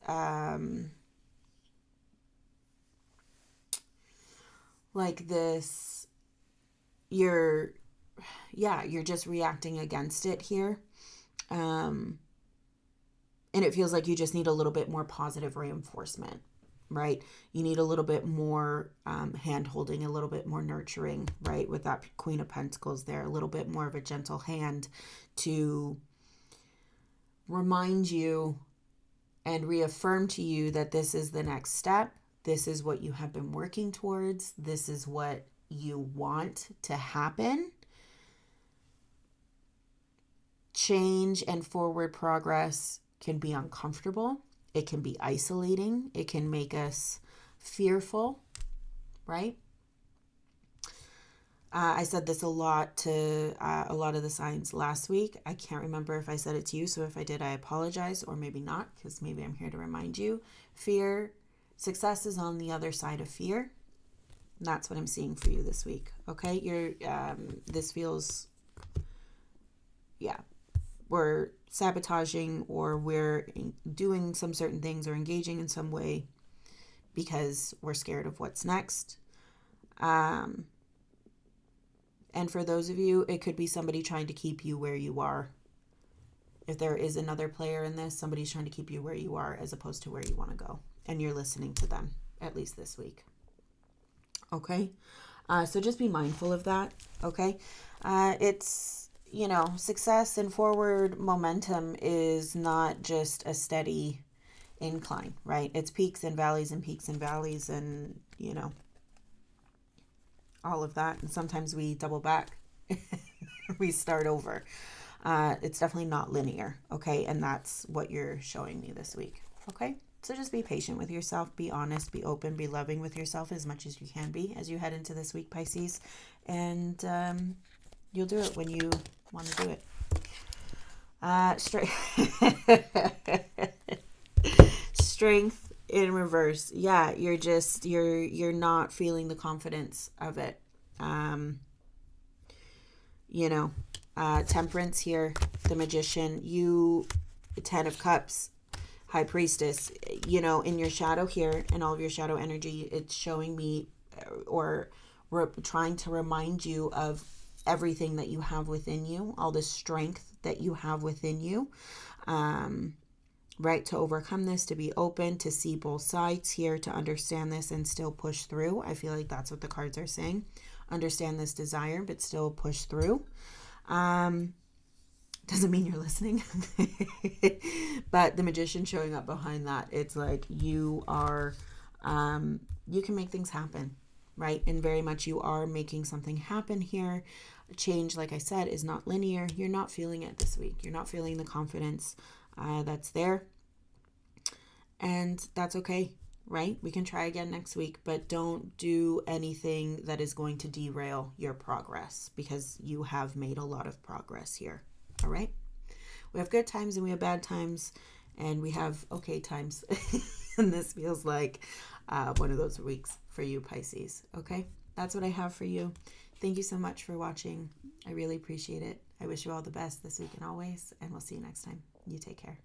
you're just reacting against it here. And it feels like you just need a little bit more positive reinforcement, right? You need a little bit more hand-holding, a little bit more nurturing, right? With that Queen of Pentacles there, a little bit more of a gentle hand to remind you and reaffirm to you that this is the next step. This is what you have been working towards. This is what you want to happen. Change and forward progress can be uncomfortable. It can be isolating. It can make us fearful, right? I said this a lot to a lot of the signs last week. I can't remember if I said it to you, so if I did, I apologize, or maybe not, because maybe I'm here to remind you. Success is on the other side of fear. And that's what I'm seeing for you this week, okay? This feels, we're sabotaging or we're doing some certain things or engaging in some way because we're scared of what's next. And for those of you, it could be somebody trying to keep you where you are. If there is another player in this, somebody's trying to keep you where you are as opposed to where you want to go. And you're listening to them, at least this week. Okay? So just be mindful of that, okay? It's, success and forward momentum is not just a steady incline, right? It's peaks and valleys and peaks and valleys and, all of that. And sometimes we double back. We start over. It's definitely not linear, okay? And that's what you're showing me this week, okay? So just be patient with yourself, be honest, be open, be loving with yourself as much as you can be as you head into this week, Pisces. And you'll do it when you want to do it. Strength in reverse. Yeah, you're not feeling the confidence of it. Temperance here, the Magician, Ten of Cups, High Priestess, in your shadow here and all of your shadow energy, it's showing me or trying to remind you of everything that you have within you, all the strength that you have within you. right? To overcome this, to be open, to see both sides here, to understand this and still push through. I feel like that's what the cards are saying. Understand this desire, but still push through. Doesn't mean you're listening. But the Magician showing up behind that, it's like you are, you can make things happen, right? And very much you are making something happen here. Change, like I said, is not linear. You're not feeling it this week. You're not feeling the confidence that's there. And that's okay, right? We can try again next week, but don't do anything that is going to derail your progress, because you have made a lot of progress here. All right. We have good times and we have bad times, and we have okay times. And this feels like one of those weeks for you, Pisces. Okay. That's what I have for you. Thank you so much for watching. I really appreciate it. I wish you all the best this week and always, and we'll see you next time. You take care.